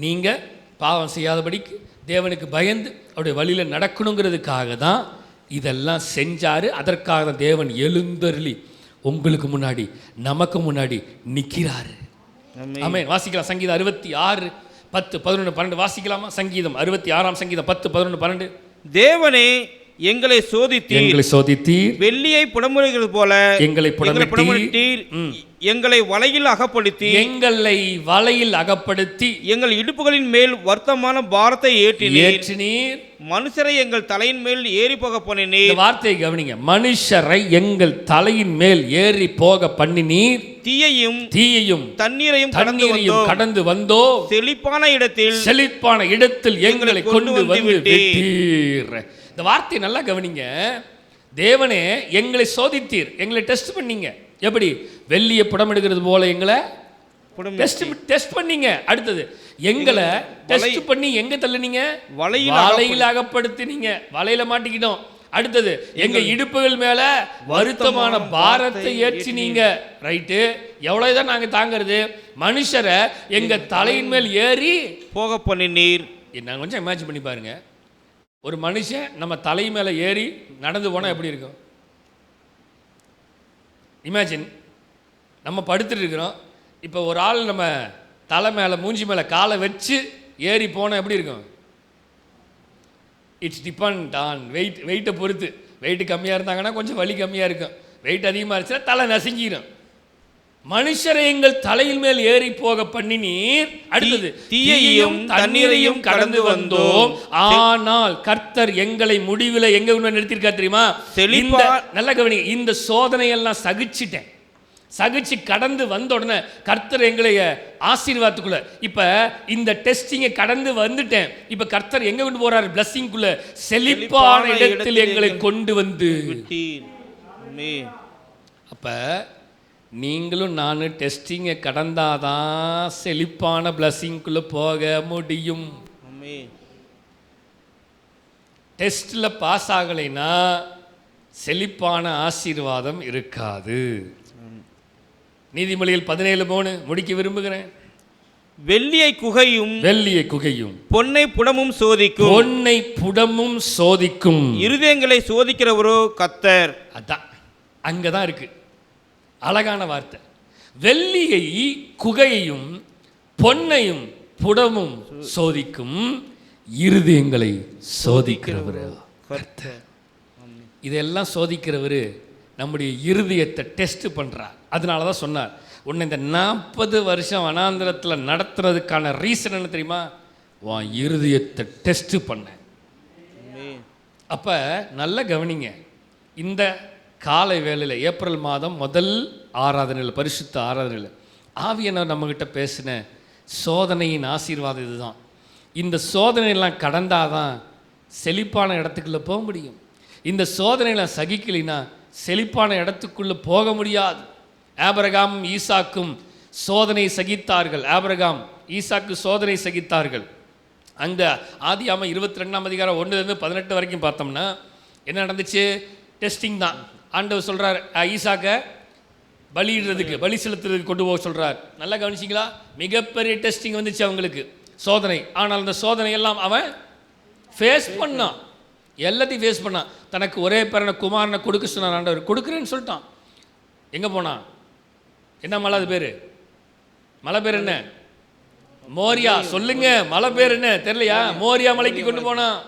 நீங்கள் பாவம் செய்யாதபடிக்கு தேவனுக்கு பயந்து அவருடைய வழியில் நடக்கணுங்கிறதுக்காக தான் இதெல்லாம் செஞ்சார். அதற்காக தான் தேவன் எழுந்தருளி உங்களுக்கு முன்னாடி, நமக்கு முன்னாடி நிற்கிறாரு. ஆமென். வாசிக்கலாம் சங்கீதம் 66, 10, 11, 12 வாசிக்கலாமா? சங்கீதம் 66 சங்கீதம் 10, 11, 12. தேவனே எங்களை சோதித்தீர், வெள்ளியை புடமிடுகிறது போல எங்களை புடமிட்டீர், எங்களை வலையில் அகப்படுத்தி எங்கள் இடுப்புகளின் மேல் வர்த்தமான பாரத்தை ஏற்றினீர், மனுஷரை எங்கள் தலையின் மேல் ஏறி போக பண்ணினீர். இந்த வார்த்தையை கவனிங்க, மனுஷரை எங்கள் தலையின் மேல் ஏறி போக பண்ணினீர், தீயையும் தண்ணீரையும் கடந்து வந்தோ, செழிப்பான இடத்தில் எங்களை கொண்டு வந்து விட்டீர். இந்த வார்த்தையை நல்லா கவனிங்க. தேவனே எங்களை சோதித்தீர், எங்களை டெஸ்ட் பண்ணீங்க. எப்படி? வெள்ளியை புடமிடுகிறது போல எங்களை டெஸ்ட் பண்ணீங்க. அடுத்தது எங்களை டெஸ்ட் பண்ணி எங்க தள்ளுனீங்க? வலையில் அகப்படுத்தினீங்க, வலையில மாட்டிக்கிட்டோம். அடுத்தது எங்க இடுப்புகள் மேல வருத்தமான பாரத்தை ஏற்றினீங்க. ரைட்டு, எவ்வளவுதான் நாங்க தாங்கிறது? மனுஷரை எங்க தலையின் மேல் ஏறி போக பண்ணினீர். நான் கொஞ்சம் இமேஜின் பண்ணி பாருங்க, ஒரு மனுஷன் நம்ம தலை மேலே ஏறி நடந்து போனால் எப்படி இருக்கும்? இமேஜின், நம்ம படுத்துட்டு இருக்கிறோம், இப்போ ஒரு ஆள் நம்ம தலை மேலே மூஞ்சி மேலே காலை வச்சு ஏறி போனால் எப்படி இருக்கும்? இட்ஸ் டிபெண்ட் ஆன் வெயிட்டை பொறுத்து. வெயிட் கம்மியாக இருந்தாங்கன்னா கொஞ்சம் வலி கம்மியாக இருக்கும், வெயிட் அதிகமாக இருந்துச்சுன்னா தலை நசுங்கிடும். மனுஷரை எங்கள் தலையில் மேல் ஏறி போக பண்ணினீர். அடுத்தது தீயையும் தண்ணீரையும் கடந்து வந்தோம், ஆனால் கர்த்தர் எங்களை முடிவில் எங்க நிறுத்திருக்கார் தெரியுமா? நல்ல கவனி, இந்த சோதனையெல்லாம் சகிச்சு கடந்து வந்த உடனே கர்த்தர் எங்களை ஆசீர்வாதத்துக்குள்ள, இப்ப இந்த டெஸ்டிங்கை கடந்து வந்துட்டேன், இப்ப கர்த்தர் எங்க கொண்டு போறாரு? பிளஸிங்குள்ள, செழிப்பான இடத்தில் எங்களை கொண்டு வந்து. அப்ப நீங்களும் நானும் டெஸ்டிங்கை கடந்தாதான் செழிப்பான பிளஸிங்குள்ளே போக முடியும். டெஸ்ட்டில் பாஸ் ஆகலைன்னா செழிப்பான ஆசீர்வாதம் இருக்காது. நீதிமொழிகள் 17:3 முடிக்க விரும்புகிறேன். வெள்ளியை குகையும் பொன்னை புடமும் சோதிக்கும் இருதயங்களை சோதிக்கிறவரோ கர்த்தர். அதான் அங்கதான் இருக்கு அழகான வார்த்தை. வெள்ளியை குகையையும் பொன்னையும் புடமும் சோதிக்கும் இருதயங்களை சோதிக்கிறவர் கர்த்தர். இதெல்லாம் சோதிக்கிறவர் நம்முடைய இருதயத்தை டெஸ்ட் பண்றார். அதனால தான் சொன்னார், உன்னை இந்த 40 வருஷம் வனாந்திரத்தில் நடத்துறதுக்கான ரீசன் என்ன தெரியுமா? உன் இருதயத்தை டெஸ்ட் பண்ண. அப்போ நல்ல கவனிங்க, இந்த காலை வேளையில் ஏப்ரல் மாதம் முதல் ஆராதனையில், பரிசுத்த ஆராதனையில் ஆவியானவர் நம்மகிட்ட பேசின சோதனையின் ஆசீர்வாதம் இதுதான். இந்த சோதனையெல்லாம் கடந்தாதான் செழிப்பான இடத்துக்குள்ளே போக முடியும். இந்த சோதனையெல்லாம் சகிக்கலைன்னா செழிப்பான இடத்துக்குள்ளே போக முடியாது. ஆபிரகாமும் ஈசாக்கும் சோதனை சகித்தார்கள். ஆபிரகாம் ஈசாக்கு சோதனை சகித்தார்கள். அந்த ஆதியாகமம் 22ஆம் அதிகாரம் 1-18 வரைக்கும் பார்த்தோம்னா என்ன நடந்துச்சு? டெஸ்டிங் தான். ஆண்டவர் சொல்கிறார், ஈசாக்க பலியிடுறதுக்கு, பலி செலுத்துறதுக்கு கொண்டு போக சொல்கிறார். நல்லா கவனிச்சிங்களா? மிகப்பெரிய டெஸ்டிங் வந்துச்சு அவங்களுக்கு, சோதனை. ஆனால் அந்த சோதனையெல்லாம் அவன் ஃபேஸ் பண்ணான், எல்லாத்தையும் ஃபேஸ் பண்ணான். தனக்கு ஒரே பேரனை குமாரனை கொடுக்க சொன்னார் ஆண்டவர். கொடுக்குறேன்னு சொல்லிட்டான். எங்கே போனான்? என்ன மலை? அது பேர் மலை பேர் என்ன? மோரியா. சொல்லுங்க, மலை பேர் என்ன தெரியலையா? மோரியா மலைக்கு கொண்டு போனான்.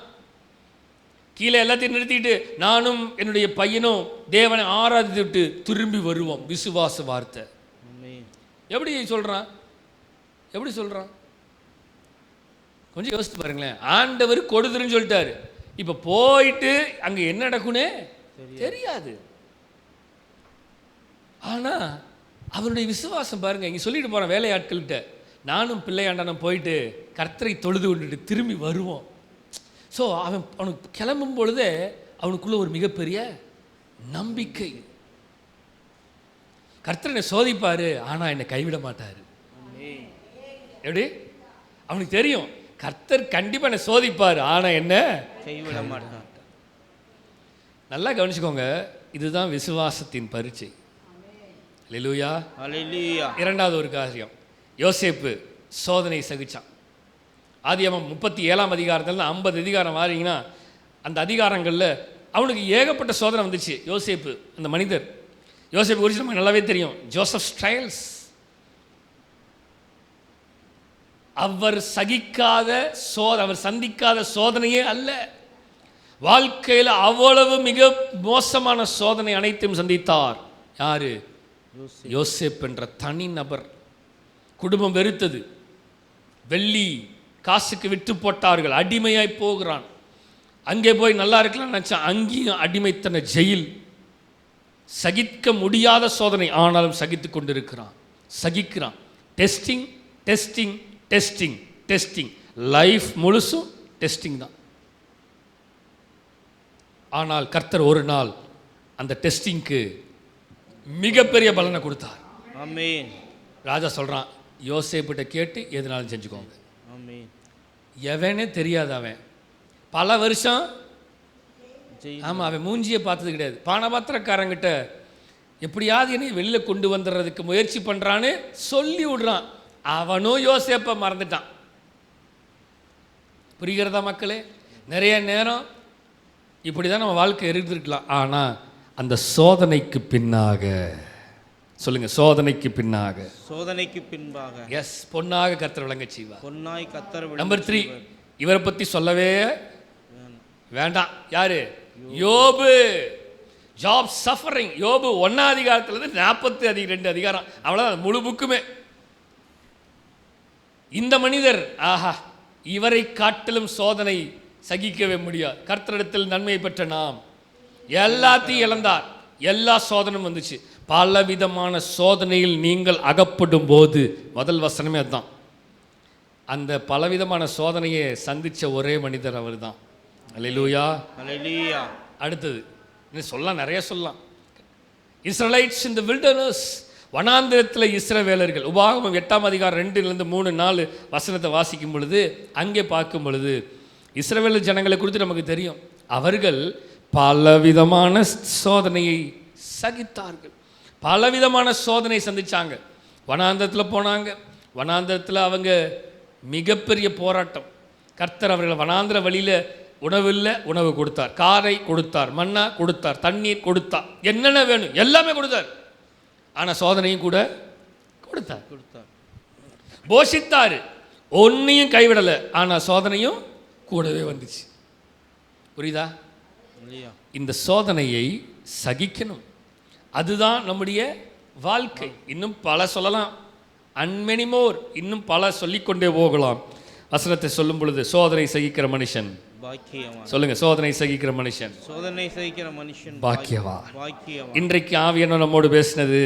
கீழே எல்லாத்தையும் நிறுத்திட்டு நானும் என்னுடைய பையனும் தேவனை ஆராதித்து விட்டு திரும்பி வருவோம். விசுவாச வார்த்தை. எப்படி சொல்றான்? எப்படி சொல்றான்? கொஞ்சம் யோசித்து பாருங்களேன். ஆண்டவர் கொடுத்துருன்னு சொல்லிட்டாரு. இப்போ போயிட்டு அங்கே என்ன நடக்குன்னு தெரியாது. ஆனால் அவருடைய விசுவாசம் பாருங்க. இங்கே சொல்லிட்டு போகிறேன் வேலையாட்கள்கிட்ட, நானும் பிள்ளையாண்டானும் போயிட்டு கர்த்தரை தொழுது கொண்டுட்டு திரும்பி வருவோம். ஸோ அவனுக்கு கிளம்பும் பொழுதே அவனுக்குள்ள ஒரு மிகப்பெரிய நம்பிக்கை. கர்த்தர் என்னை சோதிப்பார், ஆனால் என்னை கைவிட மாட்டார். எப்படி? அவனுக்கு தெரியும் கர்த்தர் கண்டிப்பாக என்னை சோதிப்பார், ஆனால் என்ன கைவிட மாட்டார். நல்லா கவனிச்சுக்கோங்க, இதுதான் விசுவாசத்தின் பரீட்சை. அல்லேலூயா. இரண்டாவது ஒரு காரியம், யோசேப்பு சோதனை சகிச்சான். ஆதியாகமம் 37ஆம் அதிகாரத்தில் 50 அதிகாரம் வாரீங்கன்னா அந்த அதிகாரங்களில் அவனுக்கு ஏகப்பட்ட சோதனை வந்துச்சு. யோசேப்பு அந்த மனிதர், யோசேப்பு குறித்து நமக்கு நல்லாவே தெரியும். ஜோசப் ஸ்டைல்ஸ், அவர் சந்திக்காத சோதனையே அல்ல. வாழ்க்கையில் அவ்வளவு மிக மோசமான சோதனை அனைத்தையும் சந்தித்தார். யாரு? யோசேப் என்ற தனி நபர். குடும்பம் வெறுத்தது, வெள்ளி காசுக்கு விட்டு போட்டார்கள், அடிமையாய் போகிறான். அங்கே போய் நல்லா இருக்கலாம் நினச்சான், அங்கேயும் அடிமைத்தன ஜெயில். சகிக்க முடியாத சோதனை, ஆனாலும் சகித்து கொண்டிருக்கிறான், சகிக்கிறான். Testing testing testing testing, life முழுசும் டெஸ்டிங் தான். ஆனால் கர்த்தர் ஒரு நாள் அந்த டெஸ்டிங்க்கு மிகப்பெரிய பலனை கொடுத்தார். ஆமென். ராஜா சொல்கிறான், யோசேப்பிட்ட கேட்டு எதுனாலும் செஞ்சுக்கோங்க. ஆமென். எவனே தெரியாது, அவன் பல வருஷம், ஆமாம், அவன் மூஞ்சியை பார்த்தது கிடையாது. பானபாத்திரக்காரங்கிட்ட எப்படியாவது என்னை வெளியில் கொண்டு வந்துடுறதுக்கு முயற்சி பண்ணுறான்னு சொல்லி விடுறான். அவனும் யோசேப்பை மறந்துட்டான். புரிகிறதா மக்களே? நிறைய நேரம் இப்படி தான் நம்ம வாழ்க்கை இருந்திருக்கலாம். ஆனால் அந்த சோதனைக்கு பின்னாக, சொல்லுங்க, சோதனைக்கு பின்னாக எஸ், பொன்னாக கர்த்தர் விளங்க செய்வார். பொன்னாய் கர்த்தர். நம்பர் 3, இவரை பற்றி சொல்லவே வேண்டாம். யாரு? யோபு. Job suffering. யோபு 1ஆம் அதிகாரத்திலிருந்து 42 அதிகாரம், அவ்வளோதான் முழு புக்குமே. இந்த மனிதர், ஆஹா, இவரை காட்டிலும் சோதனை சகிக்கவே முடியாது. கர்த்தரிடத்தில் நன்மையை பெற்ற நாம் எல்லாத்தையும் இழந்தார். எல்லா சோதனையும் வந்துச்சு. பல விதமான சோதனையில் நீங்கள் அகப்படும் போது, முதல் வசனமே அதுதான். அந்த பலவிதமான சோதனையை சந்திச்ச ஒரே மனிதர் அவர் தான். அல்லேலூயா. அல்லேலூயா. அடுத்தது இன்னும் சொல்லலாம், நிறைய சொல்லலாம். இஸ்ரேலைட்ஸ் இன் தி வில்டர்னஸ், வனாந்திரத்தில் இஸ்ரவேலர்கள். உபாகமம் 8ஆம் அதிகாரம் 2-3-4 வசனத்தை வாசிக்கும் பொழுது, அங்கே பார்க்கும் பொழுது இஸ்ரவேல் ஜனங்களை குறித்து நமக்கு தெரியும். அவர்கள் பலவிதமான சோதனையை சகித்தார்கள், பலவிதமான சோதனை சந்திச்சாங்க. வனாந்திரத்தில் போனாங்க, வனாந்திரத்தில் அவங்க மிகப்பெரிய போராட்டம். கர்த்தர் அவர்களை வனாந்திர வழியில் உணவில்லை, உணவு கொடுத்தார், காரை கொடுத்தார், மன்னா கொடுத்தார், தண்ணீர் கொடுத்தார், என்னென்ன வேணும் எல்லாமே கொடுத்தார். ஆனால் சோதனையும் கூட கொடுத்தார். போஷித்தார், ஒன்றையும் கைவிடலை. ஆனால் சோதனையும் கூடவே வந்துச்சு. புரியுதா? இந்த சோதனையை சகிக்கணும். அதுதான் நம்முடைய வாழ்க்கை. இன்னும் பல சொல்லலாம், அன்மெனி மோர், இன்னும் பல சொல்லிக்கொண்டே போகலாம். வசனத்தை சொல்லும் பொழுது சோதனை சகிக்கிற மனுஷன் பாக்கியவான். சொல்லுங்க, சோதனை சகிக்கிற மனுஷன், சோதனை சகிக்கிற மனுஷன் பாக்கியவான். இன்றைக்கு ஆவியானவர் நம்மோடு பேசினது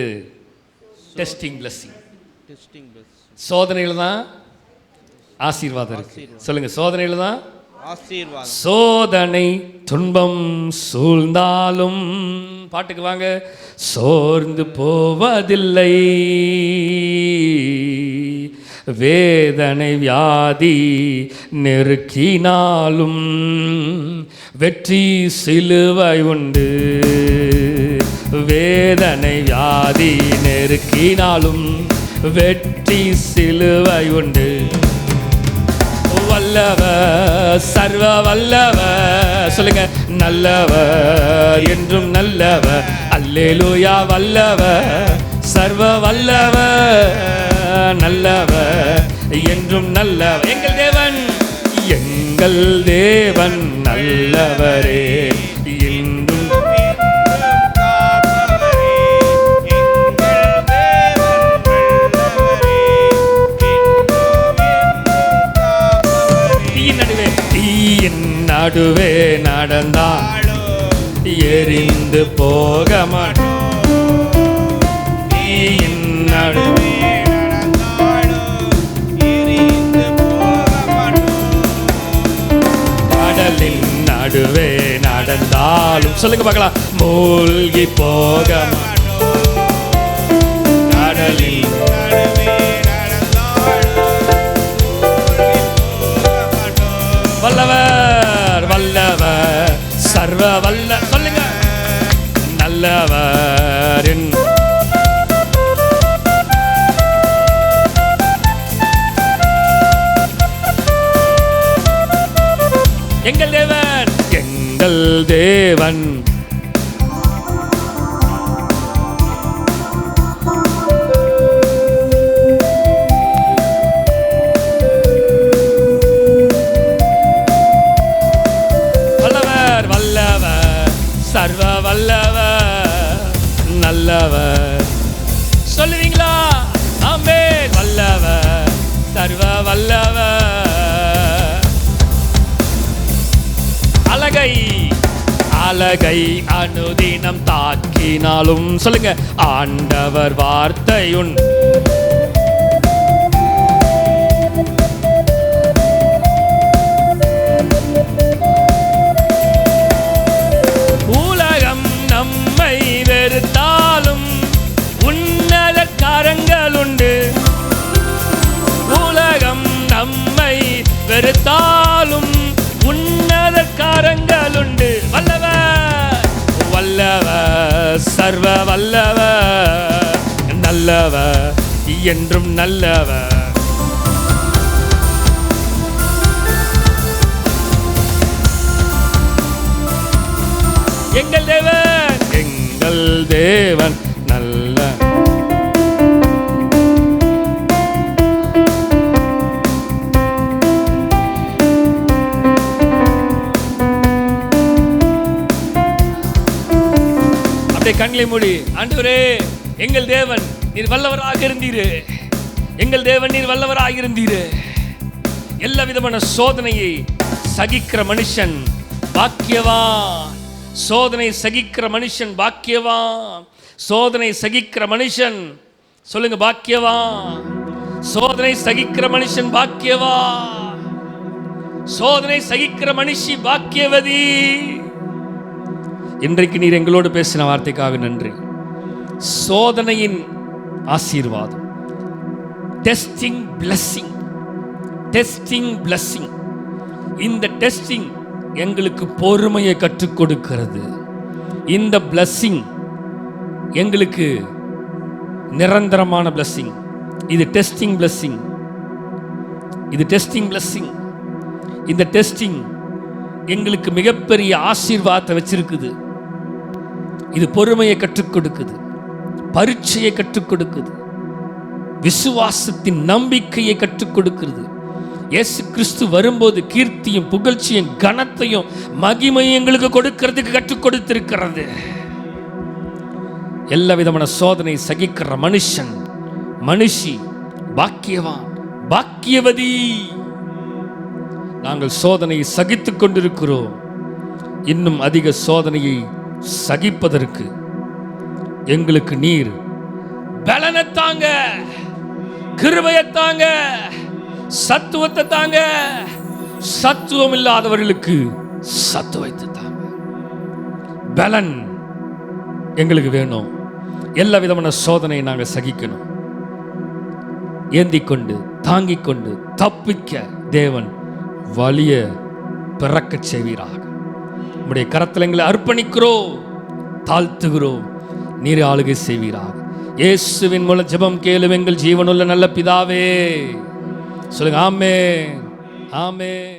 டெஸ்டிங் பிளெஸிங். சோதனையில் தான் ஆசீர்வாதம் இருக்கு. சொல்லுங்க, சோதனையில் தான் ஆசீர்வாதம். சோதனை துன்பம் சூழ்ந்தாலும், பாட்டுக்கு வாங்க, சோர்ந்து போவதில்லை. வேதனை வியாதி நெருக்கினாலும் வெற்றி சிலுவை உண்டு. வேதனை வியாதி நெருக்கினாலும் வெற்றி சிலுவை உண்டு. வல்லவர், சர்வ வல்லவர், சொல்லுங்க, நல்லவர், என்றும் நல்லவர். அல்லேலூயா. வல்லவர், சர்வ வல்லவர், நல்லவர், என்றும் நல்லவர். எங்கள் தேவன், எங்கள் தேவன் நல்லவரே, என்றும் நடுவே நடந்தாலும் எரிந்து போக மாட்டோம். தீயின் நடுவே நடந்தாலும் எரிந்து போக மாட்டோம். கடலின் நடுவே நடந்தாலும், சொல்லுங்க பார்க்கலாம், மூழ்கி போக மாட்டோம். கடலின் நடுவே வல்லவர், வல்லவர், சர்வ வல்ல, சொல்லுங்க, நல்லவர். எங்கள் தேவன், எங்கள் தேவன் சர்வ வல்லவர், நல்லவர். சொல்லுவீங்களா? ஆமென். வல்லவர், சர்வ வல்லவர். அழகை அழகை அனுதினம் தாக்கினாலும், சொல்லுங்க, ஆண்டவர் வார்த்தையுன் வெறுத்தாலும் உன்னத கரங்கள் உண்டு. உலகம் நம்மை வெறுத்தாலும் உன்னத கரங்கள் உண்டு. வல்லவர், வல்லவர், சர்வ வல்லவர், நல்லவர், என்றும் நல்லவர். எங்கள் தேவன், எங்கள் தேவன் நல்ல. அப்படியே கண்களை மூடி, ஆண்டவரே, எங்கள் தேவன் நீர் வல்லவராக இருந்தீரு. எங்கள் தேவன் நீர் வல்லவராக இருந்தீரு. எல்லா விதமான சோதனையை சகிக்கிற மனுஷன் பாக்கியவான். சோதனை சகிக்கிற மனுஷன் பாக்கியவான். சோதனை சகிக்கிற மனுஷன், சொல்லுங்க, பாக்கியவான். சோதனை சகிக்கிற மனுஷன் பாக்கியவான். சோதனை சகிக்கிற மனுஷி பாக்கியவதி. இன்றைக்கு நீர் எங்களோடு பேசின வார்த்தைக்காக நன்றி. சோதனையின் ஆசீர்வாதம், டெஸ்டிங் பிளெஸிங், டெஸ்டிங் பிளெஸிங். இந்த டெஸ்டிங் எங்களுக்கு பொறுமையை கற்றுக் கொடுக்கிறது. இந்த பிளெஸிங் எங்களுக்கு நிரந்தரமான பிளெஸிங், இது டெஸ்டிங் blessing. இது டெஸ்டிங் blessing. இந்த டெஸ்டிங் எங்களுக்கு மிகப்பெரிய ஆசீர்வாதத்தை வச்சிருக்குது. இது பொறுமையை கற்றுக் கொடுக்குது, பரீட்சையை கற்றுக் கொடுக்குது, விசுவாசத்தின் நம்பிக்கையை கற்றுக் கொடுக்கிறது. இயேசு கிறிஸ்து வரும்போது கீர்த்தியும் புகழ்ச்சியும் கனத்தையும் மகிமையும் எங்களுக்கு கொடுக்கிறதுக்கு கற்றுக் கொடுத்திருக்கிறது. எல்லா விதமான சோதனை சகிக்கிற மனுஷன், மனுஷி பாக்கியவான், பாக்கியவதி. நாங்கள் சோதனையை சகித்துக் கொண்டிருக்கிறோம். இன்னும் அதிக சோதனையை சகிப்பதற்கு எங்களுக்கு நீர் பலனை தாங்க, கிருபையை தாங்க, சத்துவத்தை தாங்க. சத்துவம் இல்லாதவர்களுக்கு சத்துவத்தை தாங்க. பலன் எங்களுக்கு வேணும். எல்லா விதமான சோதனையை நாங்கள் சகிக்கணும். ஏந்திக் கொண்டு தாங்கிக் கொண்டு தப்பிக்க தேவன் வலிய பிறக்க செய்வீராக. உம்முடைய கரத்தில் எங்களை அர்ப்பணிக்கிறோம், தாழ்த்துகிறோம். நீர் ஆளுகை செய்வீராக. இயேசுவின் மூலம் ஜெபம் கேளும் எங்கள் ஜீவனுள்ள நல்ல பிதாவே. சொல்லுங்க ஆமென், ஆமென்.